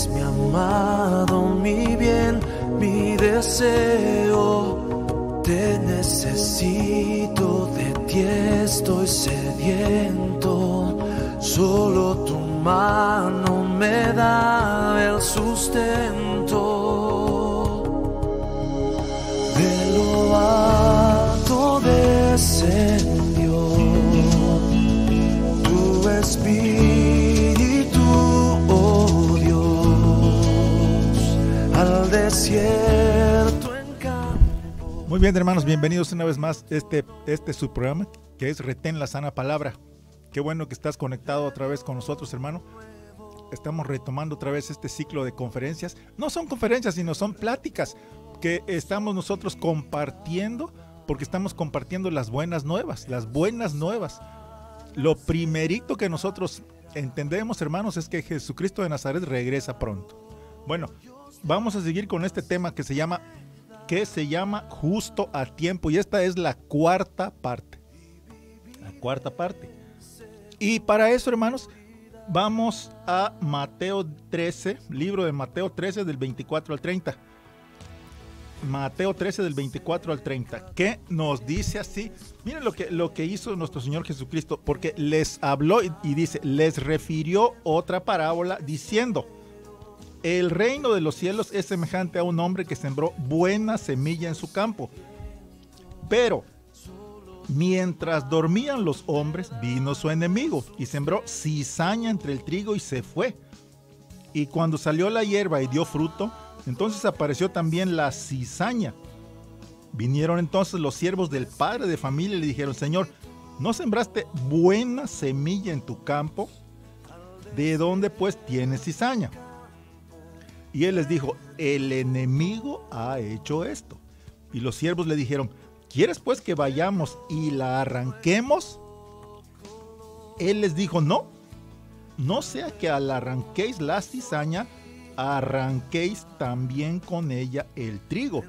eres mi amado, mi bien, mi deseo. Te necesito, de ti estoy sediento. Solo tu mano me da el sustento. De lo alto descendió tu espíritu, oh Dios, al desierto en campo. Muy bien, hermanos, bienvenidos una vez más a este su programa, que es Retén la Sana Palabra. Qué bueno que estás conectado otra vez con nosotros, hermano. Estamos retomando otra vez este ciclo de conferencias. No son conferencias, sino son pláticas que estamos nosotros compartiendo, porque estamos compartiendo las buenas nuevas, Lo primerito que nosotros entendemos, hermanos, es que Jesucristo de Nazaret regresa pronto. Bueno, vamos a seguir con este tema que se llama Justo a Tiempo, y esta es la cuarta parte. Y para eso, hermanos, vamos a Mateo 13, libro de Mateo 13 del 24 al 30. Mateo 13 del 24 al 30, que nos dice así. Miren lo que hizo nuestro Señor Jesucristo, porque les habló y dice, les refirió otra parábola diciendo: el reino de los cielos es semejante a un hombre que sembró buena semilla en su campo. Pero mientras dormían los hombres, vino su enemigo y sembró cizaña entre el trigo y se fue. Y cuando salió la hierba y dio fruto, entonces apareció también la cizaña. Vinieron entonces los siervos del padre de familia y le dijeron: Señor, ¿no sembraste buena semilla en tu campo? ¿De dónde pues tienes cizaña? Y él les dijo: el enemigo ha hecho esto. Y los siervos le dijeron: ¿quieres pues que vayamos y la arranquemos? Él les dijo: no sea que al arranquéis la cizaña, arranquéis también con ella el trigo.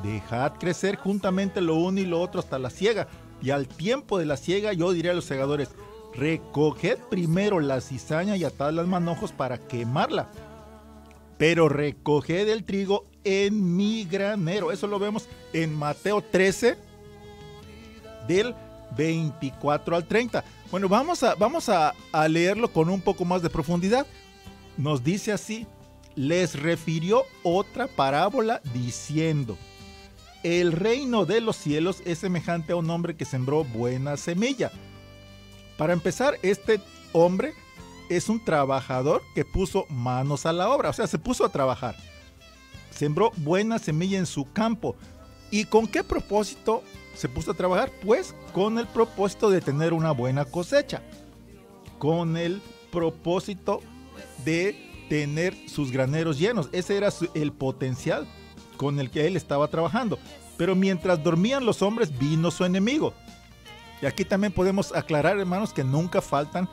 Dejad crecer juntamente lo uno y lo otro hasta la siega, y al tiempo de la siega yo diré a los segadores: recoged primero la cizaña y atad las manojos para quemarla, pero recoged el trigo en mi granero. Eso lo vemos en Mateo 13 del 24 al 30. Bueno, vamos a leerlo con un poco más de profundidad. Nos dice así: les refirió otra parábola diciendo: el reino de los cielos es semejante a un hombre que sembró buena semilla. Para empezar, este hombre es un trabajador que puso manos a la obra, o sea, se puso a trabajar. Sembró buena semilla en su campo. ¿Y con qué propósito se puso a trabajar? Pues con el propósito de tener una buena cosecha, con el propósito de tener sus graneros llenos. Ese era el potencial con el que él estaba trabajando. Pero mientras dormían los hombres, vino su enemigo. Y aquí también podemos aclarar, hermanos, que nunca faltan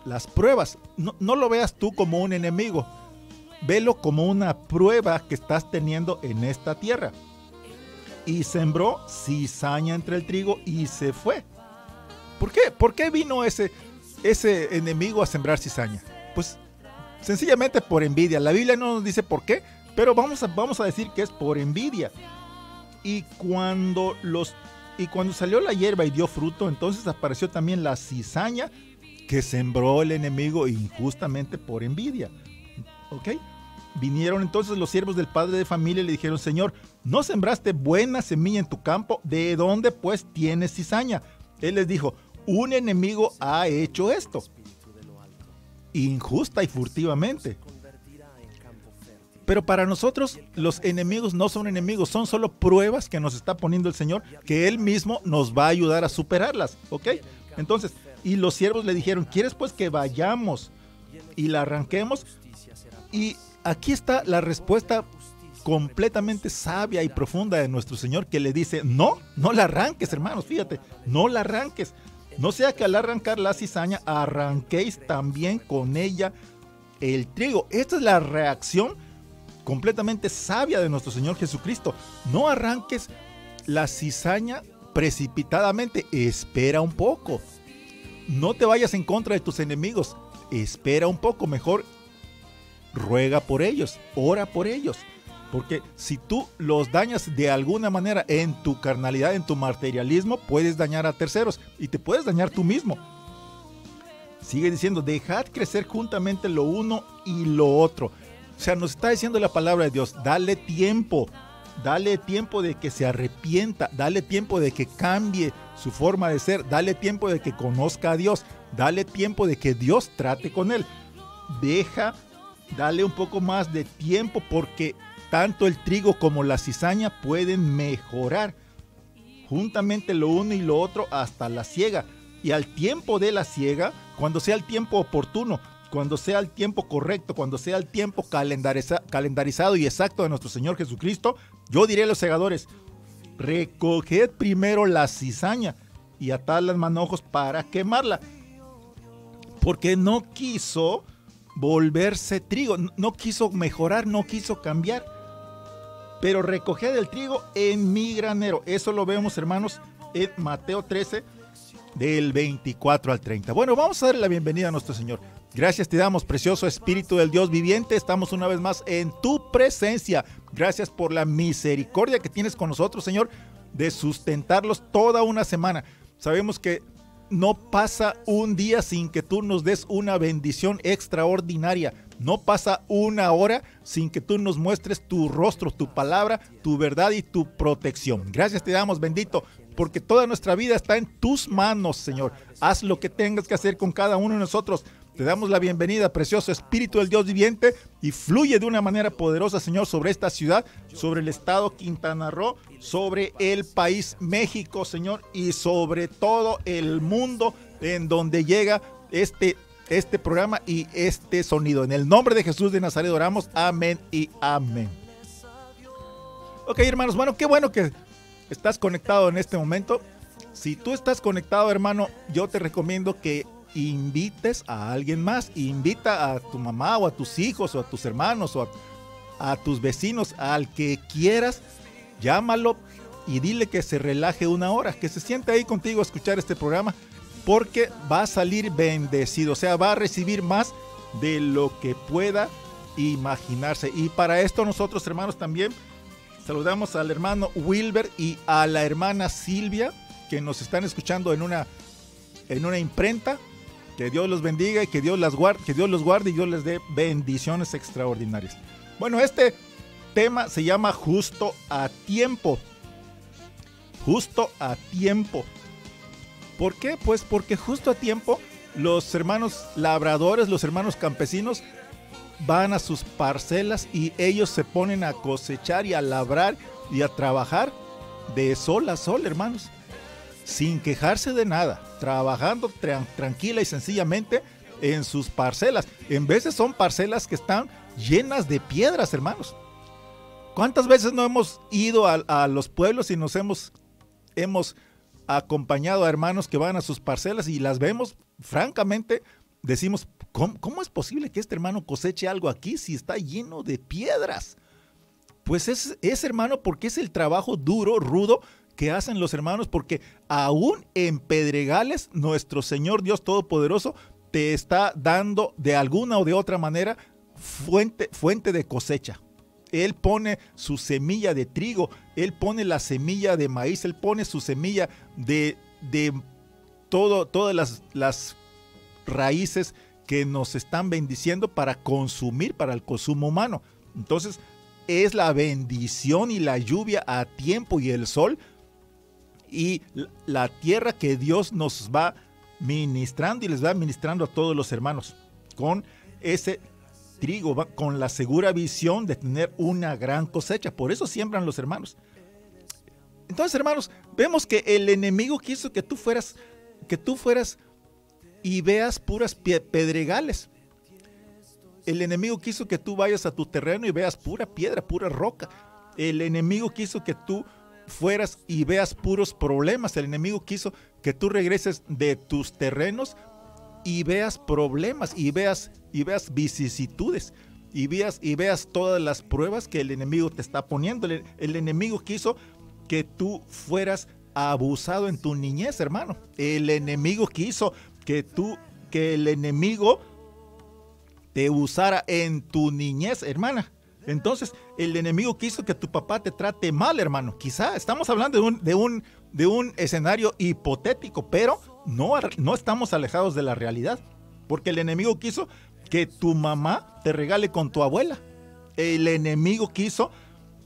las pruebas. No lo veas tú como un enemigo, velo como una prueba que estás teniendo en esta tierra. Y sembró cizaña entre el trigo y se fue. ¿Por qué vino ese enemigo a sembrar cizaña? Pues sencillamente por envidia. La Biblia no nos dice por qué, pero vamos a decir que es por envidia. Y cuando salió la hierba y dio fruto, entonces apareció también la cizaña que sembró el enemigo injustamente por envidia. ¿Ok? Vinieron entonces los siervos del padre de familia y le dijeron: Señor, ¿no sembraste buena semilla en tu campo? ¿De dónde pues tienes cizaña? Él les dijo: un enemigo ha hecho esto, injusta y furtivamente. Pero para nosotros los enemigos no son enemigos, son solo pruebas que nos está poniendo el Señor, que Él mismo nos va a ayudar a superarlas. ¿Ok? Entonces, y los siervos le dijeron: ¿quieres pues que vayamos y la arranquemos? Y aquí está la respuesta completamente sabia y profunda de nuestro Señor, que le dice: no la arranques, hermanos, fíjate, no la arranques. No sea que al arrancar la cizaña, arranquéis también con ella el trigo. Esta es la reacción completamente sabia de nuestro Señor Jesucristo. No arranques la cizaña precipitadamente, espera un poco. No te vayas en contra de tus enemigos, espera un poco, mejor ruega por ellos, ora por ellos. Porque si tú los dañas de alguna manera en tu carnalidad, en tu materialismo, puedes dañar a terceros y te puedes dañar tú mismo. Sigue diciendo, dejad crecer juntamente lo uno y lo otro. O sea, nos está diciendo la palabra de Dios, dale tiempo de que se arrepienta, dale tiempo de que cambie su forma de ser, dale tiempo de que conozca a Dios, dale tiempo de que Dios trate con él. Dale un poco más de tiempo porque tanto el trigo como la cizaña pueden mejorar juntamente lo uno y lo otro hasta la siega. Y al tiempo de la siega, cuando sea el tiempo oportuno, cuando sea el tiempo correcto, cuando sea el tiempo calendarizado y exacto de nuestro Señor Jesucristo, yo diré a los segadores, recoged primero la cizaña y atad las manojos para quemarla. Porque no quiso volverse trigo, no quiso mejorar, no quiso cambiar. Pero recoged el trigo en mi granero. Eso lo vemos, hermanos, en Mateo 13, del 24 al 30. Bueno, vamos a darle la bienvenida a nuestro Señor. Gracias te damos, precioso Espíritu del Dios viviente. Estamos una vez más en tu presencia. Gracias por la misericordia que tienes con nosotros, Señor, de sustentarlos toda una semana. Sabemos que no pasa un día sin que tú nos des una bendición extraordinaria. No pasa una hora sin que tú nos muestres tu rostro, tu palabra, tu verdad y tu protección. Gracias te damos, bendito, porque toda nuestra vida está en tus manos, Señor. Haz lo que tengas que hacer con cada uno de nosotros. Te damos la bienvenida, precioso Espíritu del Dios viviente, y fluye de una manera poderosa, Señor, sobre esta ciudad, sobre el estado Quintana Roo, sobre el país México, Señor, y sobre todo el mundo en donde llega este programa y este sonido. En el nombre de Jesús de Nazaret oramos. Amén y amén. Ok, hermanos, bueno, qué bueno que estás conectado en este momento. Si tú estás conectado, hermano, yo te recomiendo que invites a alguien más. Invita a tu mamá o a tus hijos o a tus hermanos o a tus vecinos, al que quieras. Llámalo y dile que se relaje una hora, que se siente ahí contigo a escuchar este programa, porque va a salir bendecido, o sea, va a recibir más de lo que pueda imaginarse. Y para esto nosotros, hermanos, también saludamos al hermano Wilber y a la hermana Silvia, que nos están escuchando en una imprenta. Que Dios los bendiga y que Dios los guarde y Dios les dé bendiciones extraordinarias. Bueno, este tema se llama justo a tiempo. Justo a tiempo. ¿Por qué? Pues porque justo a tiempo los hermanos labradores, los hermanos campesinos van a sus parcelas y ellos se ponen a cosechar y a labrar y a trabajar de sol a sol, hermanos, sin quejarse de nada, trabajando tranquila y sencillamente en sus parcelas. En veces son parcelas que están llenas de piedras, hermanos. ¿Cuántas veces no hemos ido a los pueblos y nos hemos acompañado a hermanos que van a sus parcelas y las vemos, francamente, decimos, ¿cómo es posible que este hermano coseche algo aquí si está lleno de piedras? Pues es hermano, porque es el trabajo duro, rudo, que hacen los hermanos, porque aún en pedregales nuestro Señor Dios Todopoderoso te está dando de alguna o de otra manera fuente de cosecha. Él pone su semilla de trigo, Él pone la semilla de maíz, Él pone su semilla de todas las raíces que nos están bendiciendo para consumir, para el consumo humano. Entonces es la bendición y la lluvia a tiempo y el sol y la tierra que Dios nos va ministrando y les va ministrando a todos los hermanos con ese trigo, con la segura visión de tener una gran cosecha. Por eso siembran los hermanos. Entonces, hermanos, vemos que el enemigo quiso que tú fueras y veas puras pedregales. El enemigo quiso que tú vayas a tu terreno y veas pura piedra, pura roca. El enemigo quiso que tú fueras y veas puros problemas. El enemigo quiso que tú regreses de tus terrenos y veas problemas y veas vicisitudes y veas todas las pruebas que el enemigo te está poniendo. El enemigo quiso que tú fueras abusado en tu niñez, hermano. El enemigo quiso que el enemigo te usara en tu niñez, hermana. Entonces, el enemigo quiso que tu papá te trate mal, hermano. Quizá estamos hablando de un escenario hipotético, pero no estamos alejados de la realidad. Porque el enemigo quiso que tu mamá te regale con tu abuela. El enemigo quiso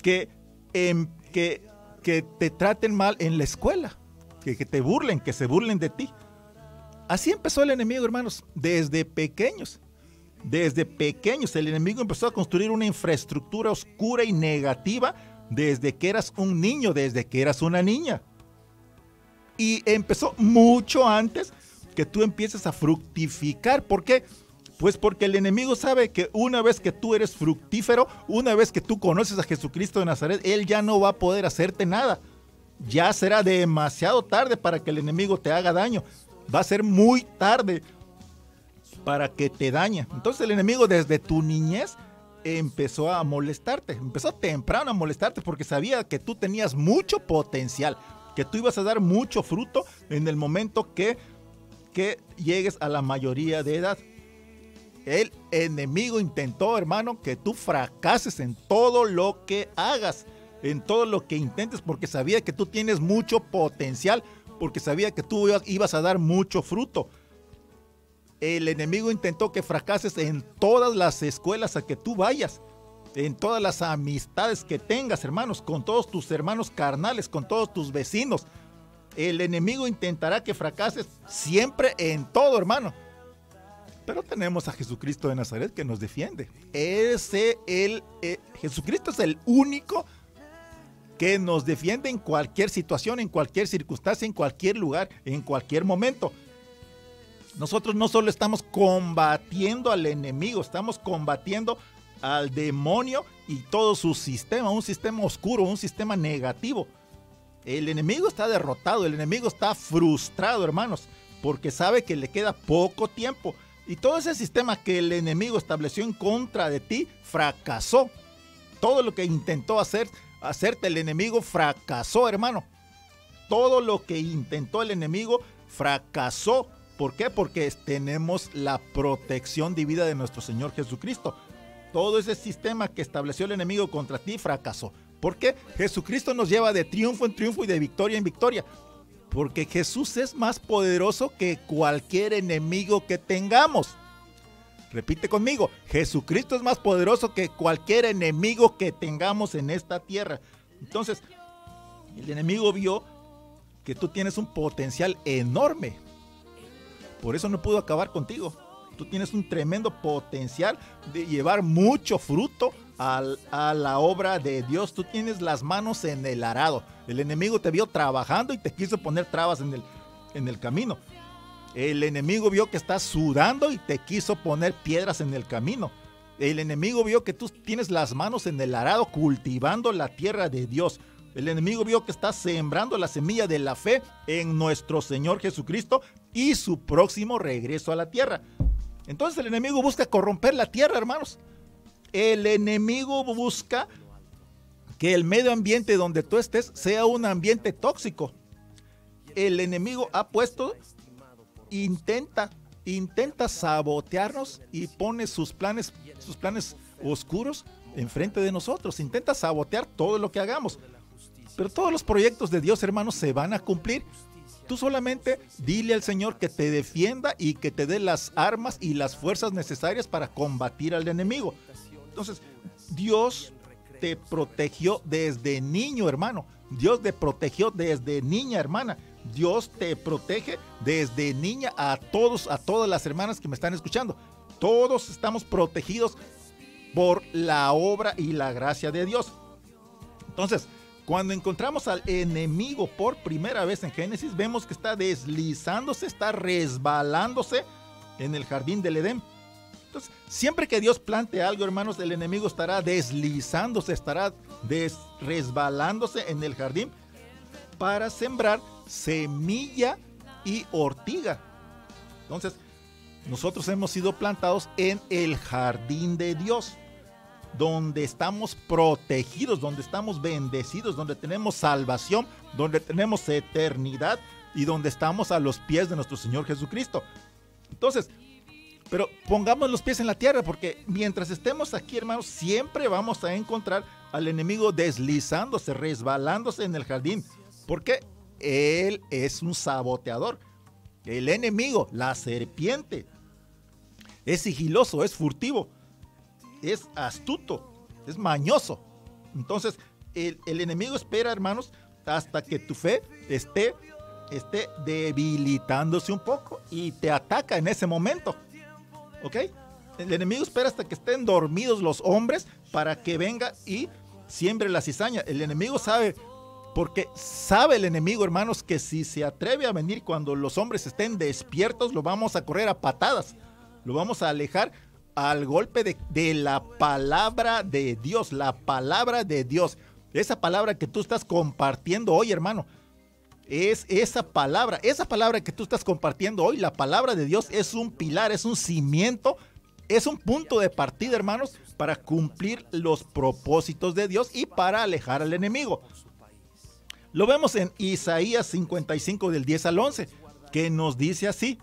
que te traten mal en la escuela, que te burlen, que se burlen de ti. Así empezó el enemigo, hermanos, desde pequeños. Desde pequeños el enemigo empezó a construir una infraestructura oscura y negativa desde que eras un niño, desde que eras una niña. Y empezó mucho antes que tú empieces a fructificar. ¿Por qué? Pues porque el enemigo sabe que una vez que tú eres fructífero, una vez que tú conoces a Jesucristo de Nazaret, Él ya no va a poder hacerte nada. Ya será demasiado tarde para que el enemigo te haga daño. Va a ser muy tarde para que te dañe. Entonces el enemigo desde tu niñez empezó a molestarte. Empezó temprano a molestarte porque sabía que tú tenías mucho potencial, que tú ibas a dar mucho fruto en el momento que llegues a la mayoría de edad. El enemigo intentó, hermano, que tú fracases en todo lo que hagas, en todo lo que intentes, porque sabía que tú tienes mucho potencial, porque sabía que tú ibas a dar mucho fruto. El enemigo intentó que fracases en todas las escuelas a que tú vayas, en todas las amistades que tengas, hermanos, con todos tus hermanos carnales, con todos tus vecinos. El enemigo intentará que fracases siempre en todo, hermano. Pero tenemos a Jesucristo de Nazaret que nos defiende. Jesucristo es el único que nos defiende en cualquier situación, en cualquier circunstancia, en cualquier lugar, en cualquier momento. Nosotros no solo estamos combatiendo al enemigo, estamos combatiendo al demonio y todo su sistema, un sistema oscuro, un sistema negativo. El enemigo está derrotado, el enemigo está frustrado, hermanos, porque sabe que le queda poco tiempo. Y todo ese sistema que el enemigo estableció en contra de ti fracasó. Todo lo que intentó hacerte el enemigo fracasó, hermano. Todo lo que intentó el enemigo fracasó. ¿Por qué? Porque tenemos la protección divina de nuestro Señor Jesucristo. Todo ese sistema que estableció el enemigo contra ti fracasó. ¿Por qué? Jesucristo nos lleva de triunfo en triunfo y de victoria en victoria. Porque Jesús es más poderoso que cualquier enemigo que tengamos. Repite conmigo, Jesucristo es más poderoso que cualquier enemigo que tengamos en esta tierra. Entonces, el enemigo vio que tú tienes un potencial enorme. Por eso no pudo acabar contigo. Tú tienes un tremendo potencial de llevar mucho fruto a la obra de Dios. Tú tienes las manos en el arado. El enemigo te vio trabajando y te quiso poner trabas en el camino. El enemigo vio que estás sudando y te quiso poner piedras en el camino. El enemigo vio que tú tienes las manos en el arado cultivando la tierra de Dios. El enemigo vio que estás sembrando la semilla de la fe en nuestro Señor Jesucristo y su próximo regreso a la tierra. Entonces el enemigo busca corromper la tierra, hermanos. El enemigo busca que el medio ambiente donde tú estés sea un ambiente tóxico. El enemigo ha puesto, intenta sabotearnos y pone sus planes oscuros enfrente de nosotros. Intenta sabotear todo lo que hagamos. Pero todos los proyectos de Dios, hermanos, se van a cumplir. Tú solamente dile al Señor que te defienda y que te dé las armas y las fuerzas necesarias para combatir al enemigo. Entonces, Dios te protegió desde niño, hermano. Dios te protegió desde niña, hermana. Dios te protege desde niña a todas las hermanas que me están escuchando. Todos estamos protegidos por la obra y la gracia de Dios. Entonces, cuando encontramos al enemigo por primera vez en Génesis, vemos que está deslizándose, está resbalándose en el jardín del Edén. Entonces, siempre que Dios plante algo, hermanos, el enemigo estará deslizándose, estará resbalándose en el jardín para sembrar semilla y ortiga. Entonces, nosotros hemos sido plantados en el jardín de Dios, donde estamos protegidos, donde estamos bendecidos, donde tenemos salvación, donde tenemos eternidad y donde estamos a los pies de nuestro Señor Jesucristo. Entonces, Pero pongamos los pies en la tierra, porque mientras estemos aquí, hermanos, siempre vamos a encontrar al enemigo deslizándose, resbalándose en el jardín, porque él es un saboteador. El enemigo, la serpiente, es sigiloso, es furtivo, es astuto, es mañoso. Entonces, el enemigo espera, hermanos, hasta que tu fe esté debilitándose un poco y te ataca en ese momento. ¿Ok? El enemigo espera hasta que estén dormidos los hombres para que venga y siembre la cizaña. El enemigo sabe, porque sabe el enemigo, hermanos, que si se atreve a venir cuando los hombres estén despiertos, lo vamos a correr a patadas. Lo vamos a alejar al golpe de la palabra de Dios. La palabra de Dios. Esa palabra que tú estás compartiendo hoy, hermano. Es esa palabra que tú estás compartiendo hoy. La palabra de Dios es un pilar, es un cimiento, es un punto de partida, hermanos, para cumplir los propósitos de Dios y para alejar al enemigo. Lo vemos en Isaías 55 del 10 al 11, que nos dice así: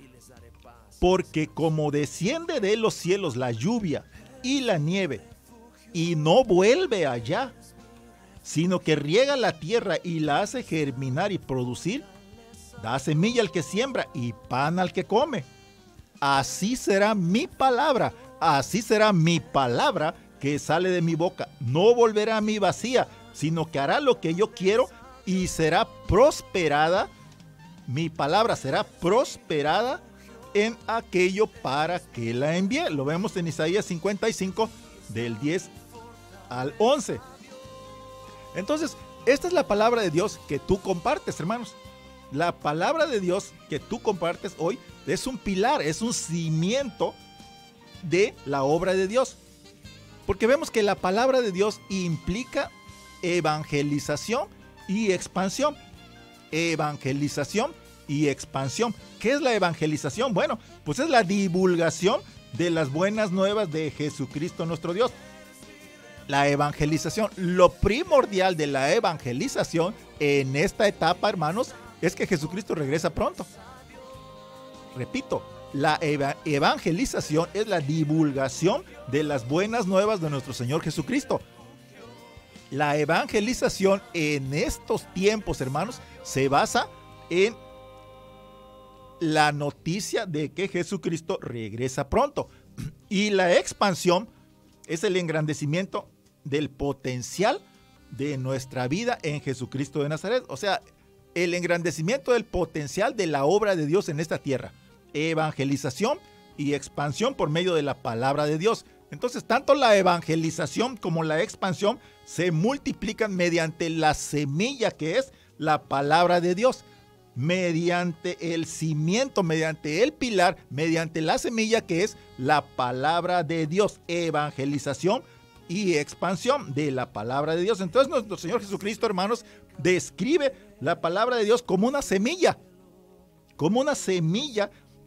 porque como desciende de los cielos la lluvia y la nieve, y no vuelve allá, sino que riega la tierra y la hace germinar y producir, da semilla al que siembra y pan al que come. Así será mi palabra que sale de mi boca. No volverá a mí vacía, sino que hará lo que yo quiero y será prosperada. Mi palabra será prosperada en aquello para que la envíe. Lo vemos en Isaías 55 del 10 al 11. Entonces, esta es la palabra de Dios que tú compartes, hermanos. La palabra de Dios que tú compartes hoy es un pilar, es un cimiento de la obra de Dios. Porque vemos que la palabra de Dios implica evangelización y expansión. Evangelización y expansión. ¿Qué es la evangelización? Bueno, pues es la divulgación de las buenas nuevas de Jesucristo nuestro Dios. La evangelización, lo primordial de la evangelización en esta etapa, hermanos, es que Jesucristo regresa pronto. Repito, la evangelización es la divulgación de las buenas nuevas de nuestro Señor Jesucristo. La evangelización en estos tiempos, hermanos, se basa en la noticia de que Jesucristo regresa pronto. Y la expansión es el engrandecimiento del potencial de nuestra vida en Jesucristo de Nazaret. O sea, el engrandecimiento del potencial de la obra de Dios en esta tierra. Evangelización y expansión por medio de la palabra de Dios. Entonces, tanto la evangelización como la expansión se multiplican mediante la semilla que es la palabra de Dios. Mediante el cimiento, mediante el pilar, mediante la semilla que es la palabra de Dios. Evangelización y expansión de la palabra de Dios. Entonces nuestro Señor Jesucristo, hermanos, describe la palabra de Dios como una semilla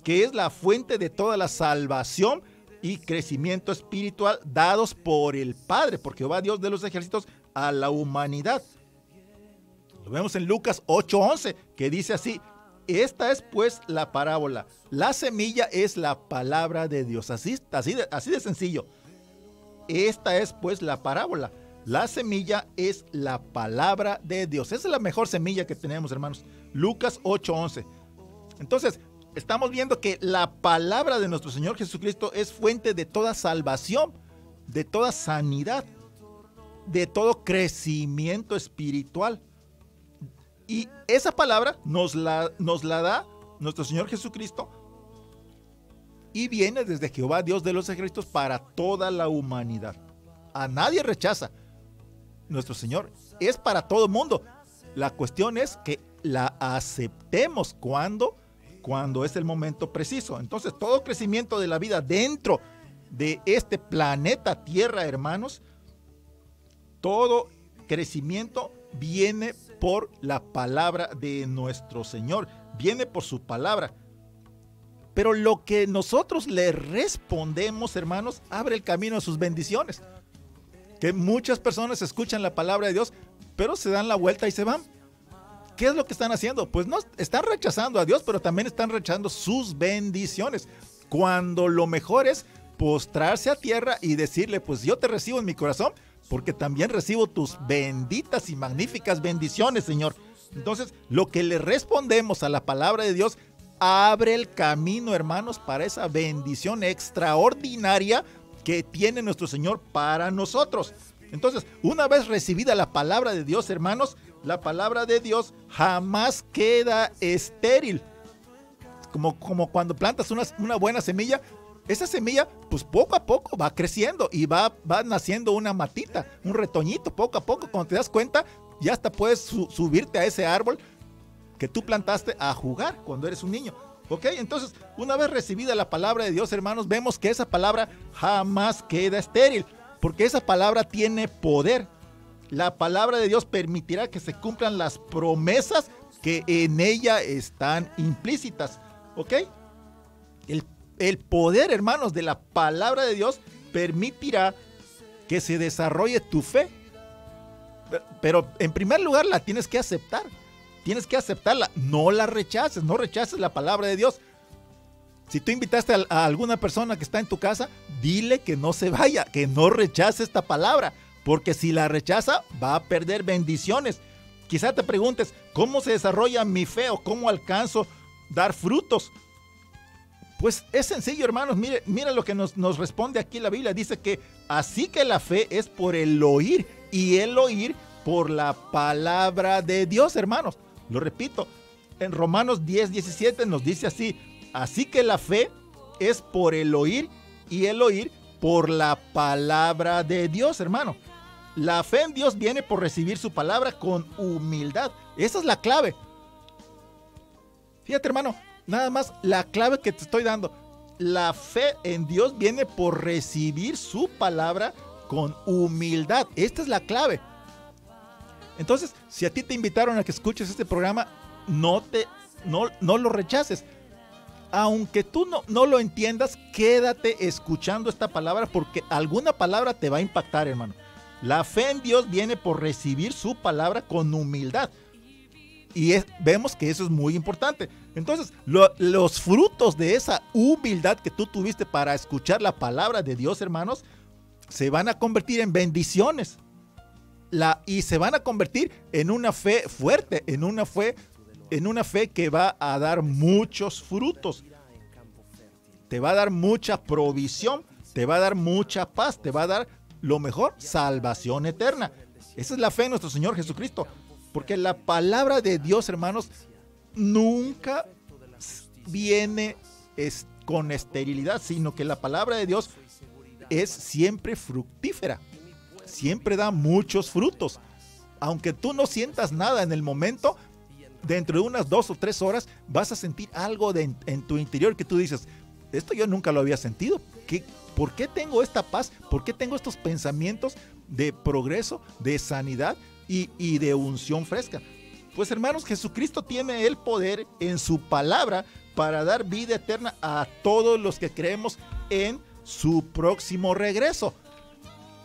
que es la fuente de toda la salvación y crecimiento espiritual dados por el Padre, porque va Dios de los ejércitos a la humanidad. Lo vemos en Lucas 8:11, que dice así: esta es pues la parábola. La semilla es la palabra de Dios. Así de sencillo. Esta es pues la parábola. La semilla es la palabra de Dios. Esa es la mejor semilla que tenemos, hermanos. Lucas 8:11. Entonces, estamos viendo que la palabra de nuestro Señor Jesucristo es fuente de toda salvación, de toda sanidad, de todo crecimiento espiritual. Y esa palabra nos la da nuestro Señor Jesucristo y viene desde Jehová, Dios de los ejércitos, para toda la humanidad. A nadie rechaza. Nuestro Señor es para todo el mundo. La cuestión es que la aceptemos cuando es el momento preciso. Entonces, todo crecimiento de la vida dentro de este planeta Tierra, hermanos, todo crecimiento viene por la palabra de nuestro Señor, viene por su palabra. Pero lo que nosotros le respondemos, hermanos, abre el camino a sus bendiciones. Que muchas personas escuchan la palabra de Dios, pero se dan la vuelta y se van. ¿Qué es lo que están haciendo? Pues no están rechazando a Dios, pero también están rechazando sus bendiciones. cuando lo mejor es postrarse a tierra y decirle, pues yo te recibo en mi corazón, porque también recibo tus benditas y magníficas bendiciones, Señor. Entonces, lo que le respondemos a la palabra de Dios abre el camino, hermanos, para esa bendición extraordinaria que tiene nuestro Señor para nosotros. Entonces, una vez recibida la palabra de Dios, hermanos, la palabra de Dios jamás queda estéril. Como cuando plantas una buena semilla, esa semilla, pues poco a poco va creciendo y va naciendo una matita, un retoñito, poco a poco. Cuando te das cuenta, ya hasta puedes subirte a ese árbol que tú plantaste a jugar cuando eres un niño. ¿Ok? Entonces, una vez recibida la palabra de Dios, hermanos, vemos que esa palabra jamás queda estéril, porque esa palabra tiene poder. La palabra de Dios permitirá que se cumplan las promesas que en ella están implícitas. ¿Ok? El poder, hermanos, de la palabra de Dios permitirá que se desarrolle tu fe. Pero en primer lugar la tienes que aceptar. Tienes que aceptarla. No la rechaces. No rechaces la palabra de Dios. Si tú invitaste a alguna persona que está en tu casa, dile que no se vaya, que no rechace esta palabra. Porque si la rechaza, va a perder bendiciones. Quizá te preguntes, ¿cómo se desarrolla mi fe o cómo alcanzo a dar frutos? Pues es sencillo, hermanos. Mira lo que nos responde aquí la Biblia. Dice que así que la fe es por el oír y el oír por la palabra de Dios, hermanos. Lo repito, en Romanos 10:17 nos dice así: así que la fe es por el oír y el oír por la palabra de Dios, hermano. La fe en Dios viene por recibir su palabra con humildad. Esa es la clave. Fíjate, hermano, nada más la clave que te estoy dando. La fe en Dios viene por recibir su palabra con humildad. Esta es la clave. Entonces, si a ti te invitaron a que escuches este programa, no lo rechaces. Aunque tú no lo entiendas, quédate escuchando esta palabra, porque alguna palabra te va a impactar, hermano. La fe en Dios viene por recibir su palabra con humildad. Y vemos que eso es muy importante. Entonces, los frutos de esa humildad que tú tuviste para escuchar la palabra de Dios, hermanos, se van a convertir en bendiciones. Y se van a convertir en una fe fuerte, en una fe que va a dar muchos frutos. Te va a dar mucha provisión, te va a dar mucha paz, te va a dar lo mejor, salvación eterna. Esa es la fe en nuestro Señor Jesucristo. Porque la palabra de Dios, hermanos, nunca viene con esterilidad, sino que la palabra de Dios es siempre fructífera. Siempre da muchos frutos. Aunque tú no sientas nada en el momento, dentro de unas 2 o 3 horas vas a sentir algo en tu interior que tú dices, esto yo nunca lo había sentido. ¿Por qué tengo esta paz? ¿Por qué tengo estos pensamientos de progreso, de sanidad y de unción fresca? Pues, hermanos, Jesucristo tiene el poder en su palabra para dar vida eterna a todos los que creemos en su próximo regreso.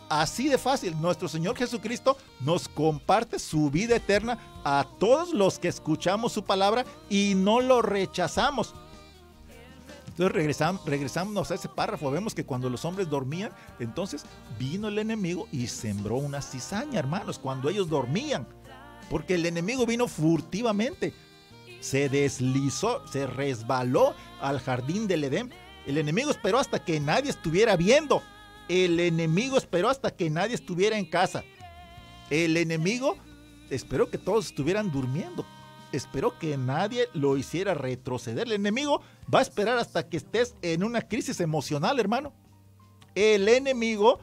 Así de fácil, nuestro Señor Jesucristo nos comparte su vida eterna a todos los que escuchamos su palabra y no lo rechazamos. Entonces regresamos a ese párrafo. Vemos que cuando los hombres dormían, entonces vino el enemigo y sembró una cizaña, hermanos, cuando ellos dormían. Porque el enemigo vino furtivamente, se deslizó, se resbaló al jardín del Edén. El enemigo esperó hasta que nadie estuviera viendo. El enemigo esperó hasta que nadie estuviera en casa. El enemigo esperó que todos estuvieran durmiendo. Esperó que nadie lo hiciera retroceder. El enemigo va a esperar hasta que estés en una crisis emocional, hermano. El enemigo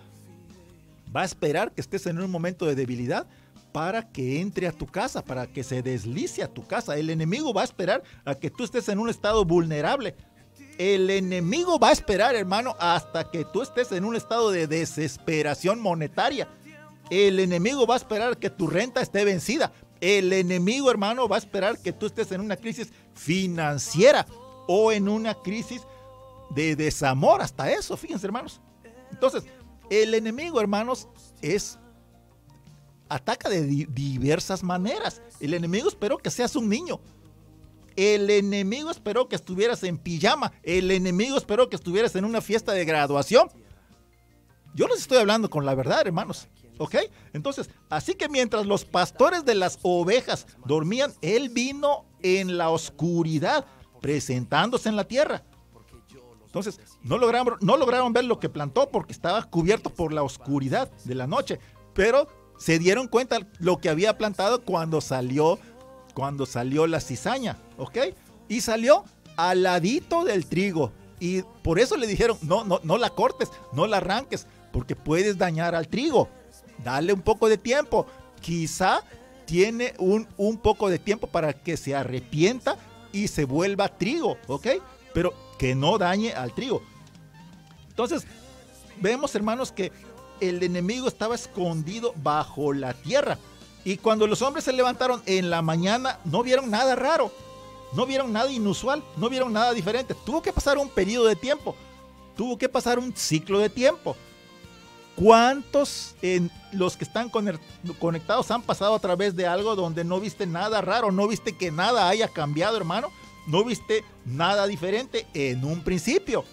va a esperar que estés en un momento de debilidad para que entre a tu casa, para que se deslice a tu casa. El enemigo va a esperar a que tú estés en un estado vulnerable. El enemigo va a esperar, hermano, hasta que tú estés en un estado de desesperación monetaria. El enemigo va a esperar que tu renta esté vencida. El enemigo, hermano, va a esperar que tú estés en una crisis financiera o en una crisis de desamor. Hasta eso, fíjense, hermanos. Entonces, el enemigo, hermanos, ataca de diversas maneras. El enemigo esperó que seas un niño. El enemigo esperó que estuvieras en pijama. El enemigo esperó que estuvieras en una fiesta de graduación. Yo les estoy hablando con la verdad, hermanos. ¿Ok? Entonces, así que mientras los pastores de las ovejas dormían, Él vino en la oscuridad, presentándose en la tierra. Entonces, no lograron ver lo que plantó porque estaba cubierto por la oscuridad de la noche. Pero se dieron cuenta lo que había plantado cuando salió la cizaña. ¿Ok? Y salió al ladito del trigo. Y por eso le dijeron, no la cortes, no la arranques, porque puedes dañar al trigo. Dale un poco de tiempo. Quizá tiene un poco de tiempo para que se arrepienta y se vuelva trigo, ¿ok? Pero que no dañe al trigo. Entonces, vemos, hermanos, que el enemigo estaba escondido bajo la tierra. Y cuando los hombres se levantaron en la mañana, no vieron nada raro, no vieron nada inusual, no vieron nada diferente. Tuvo que pasar un periodo de tiempo, tuvo que pasar un ciclo de tiempo. ¿Cuántos en los que están conectados han pasado a través de algo donde no viste nada raro, no viste que nada haya cambiado, hermano? No viste nada diferente en un principio.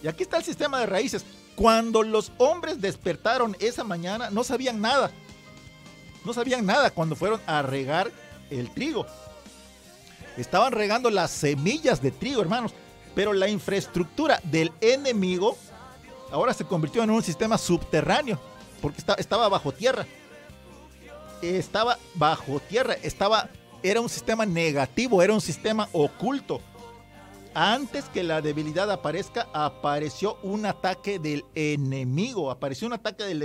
Y aquí está el sistema de raíces. Cuando los hombres despertaron esa mañana, no sabían nada. No sabían nada cuando fueron a regar el trigo. Estaban regando las semillas de trigo, hermanos. Pero la infraestructura del enemigo ahora se convirtió en un sistema subterráneo, porque estaba bajo tierra. Estaba bajo tierra, era un sistema negativo, era un sistema oculto. Antes que la debilidad aparezca, apareció un ataque del enemigo. Apareció un ataque del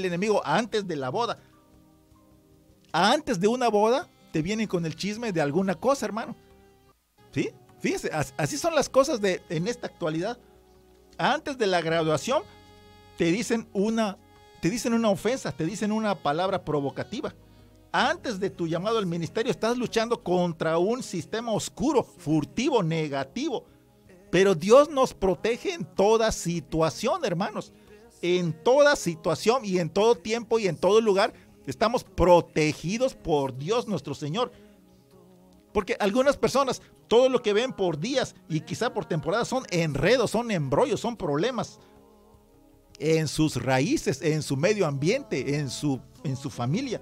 enemigo antes de la boda. Antes de una boda, te vienen con el chisme de alguna cosa, hermano. ¿Sí? Fíjense, así son las cosas en esta actualidad. Antes de la graduación te dicen una ofensa, te dicen una palabra provocativa. Antes de tu llamado al ministerio estás luchando contra un sistema oscuro, furtivo, negativo. Pero Dios nos protege en toda situación, hermanos. En toda situación y en todo tiempo y en todo lugar estamos protegidos por Dios nuestro Señor. Porque algunas personas, todo lo que ven por días y quizá por temporadas son enredos, son embrollos, son problemas en sus raíces, en su medio ambiente, en su familia.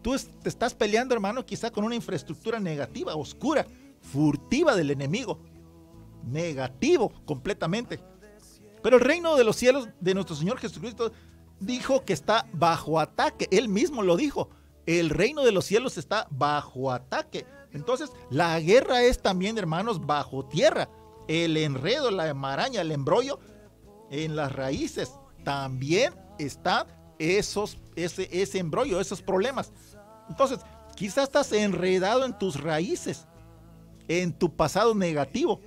Tú te estás peleando, hermano, quizá con una infraestructura negativa, oscura, furtiva del enemigo. Negativo completamente. Pero el reino de los cielos de nuestro Señor Jesucristo dijo que está bajo ataque. Él mismo lo dijo. El reino de los cielos está bajo ataque. Entonces, la guerra es también, hermanos, bajo tierra. El enredo, la maraña, el embrollo en las raíces. También está ese embrollo, esos problemas. Entonces, quizás estás enredado en tus raíces, en tu pasado negativo.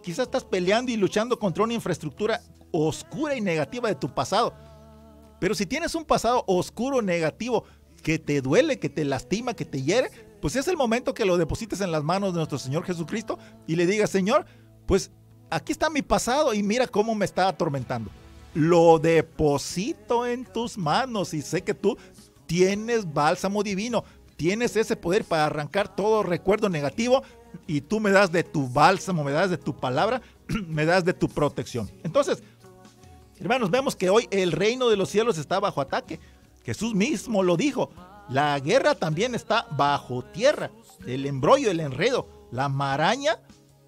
Quizás estás peleando y luchando contra una infraestructura oscura y negativa de tu pasado. Pero si tienes un pasado oscuro, negativo, que te duele, que te lastima, que te hiere, pues es el momento que lo deposites en las manos de nuestro Señor Jesucristo y le digas: Señor, pues aquí está mi pasado y mira cómo me está atormentando. Lo deposito en tus manos y sé que tú tienes bálsamo divino, tienes ese poder para arrancar todo recuerdo negativo y tú me das de tu bálsamo, me das de tu palabra, me das de tu protección. Entonces, hermanos, vemos que hoy el reino de los cielos está bajo ataque. Jesús mismo lo dijo. La guerra también está bajo tierra. El embrollo, el enredo, la maraña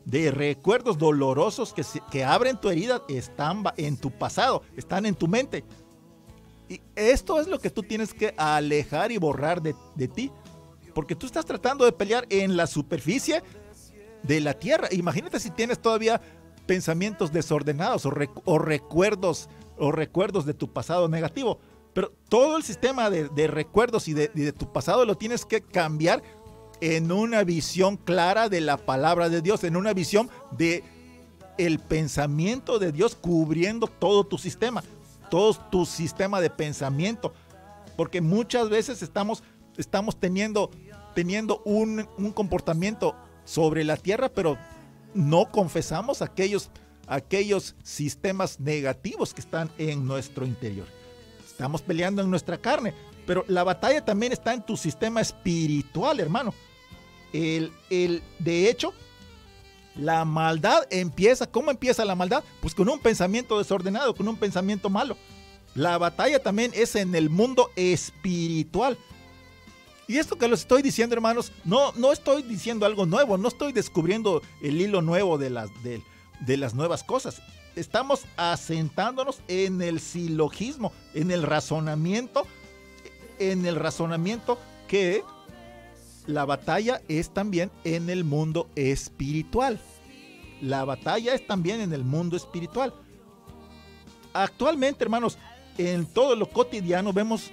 de recuerdos dolorosos que abren tu herida están en tu pasado, están en tu mente. Y esto es lo que tú tienes que alejar y borrar de ti. Porque tú estás tratando de pelear en la superficie de la tierra. Imagínate si tienes todavía pensamientos desordenados o recuerdos de tu pasado negativo. Pero todo el sistema de recuerdos y de tu pasado lo tienes que cambiar en una visión clara de la palabra de Dios, en una visión de el pensamiento de Dios cubriendo todo tu sistema de pensamiento. Porque muchas veces estamos teniendo un comportamiento sobre la tierra, pero no confesamos aquellos sistemas negativos que están en nuestro interior. Estamos peleando en nuestra carne. Pero la batalla también está en tu sistema espiritual, hermano. De hecho, la maldad empieza. ¿Cómo empieza la maldad? Pues con un pensamiento desordenado, con un pensamiento malo. La batalla también es en el mundo espiritual. Y esto que les estoy diciendo, hermanos, no estoy diciendo algo nuevo, no estoy descubriendo el hilo nuevo de las nuevas cosas. Estamos asentándonos en el silogismo, en el razonamiento que la batalla es también en el mundo espiritual. La batalla es también en el mundo espiritual. Actualmente, hermanos, en todo lo cotidiano vemos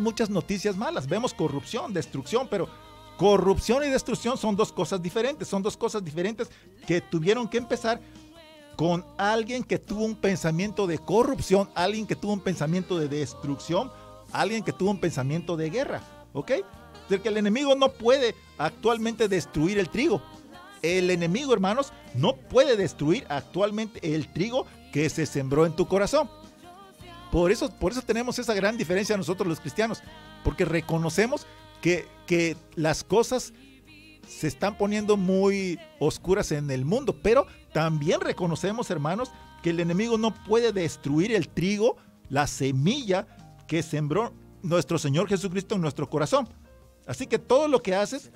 muchas noticias malas, vemos corrupción, destrucción, pero corrupción y destrucción son dos cosas diferentes, que tuvieron que empezar con alguien que tuvo un pensamiento de corrupción, alguien que tuvo un pensamiento de destrucción, alguien que tuvo un pensamiento de guerra, ¿ok? Porque el enemigo no puede actualmente destruir el trigo. El enemigo, hermanos, no puede destruir actualmente el trigo que se sembró en tu corazón. Por eso tenemos esa gran diferencia nosotros los cristianos, porque reconocemos que las cosas se están poniendo muy oscuras en el mundo, pero también reconocemos, hermanos, que el enemigo no puede destruir el trigo, la semilla que sembró nuestro Señor Jesucristo en nuestro corazón. Así que todo lo que haces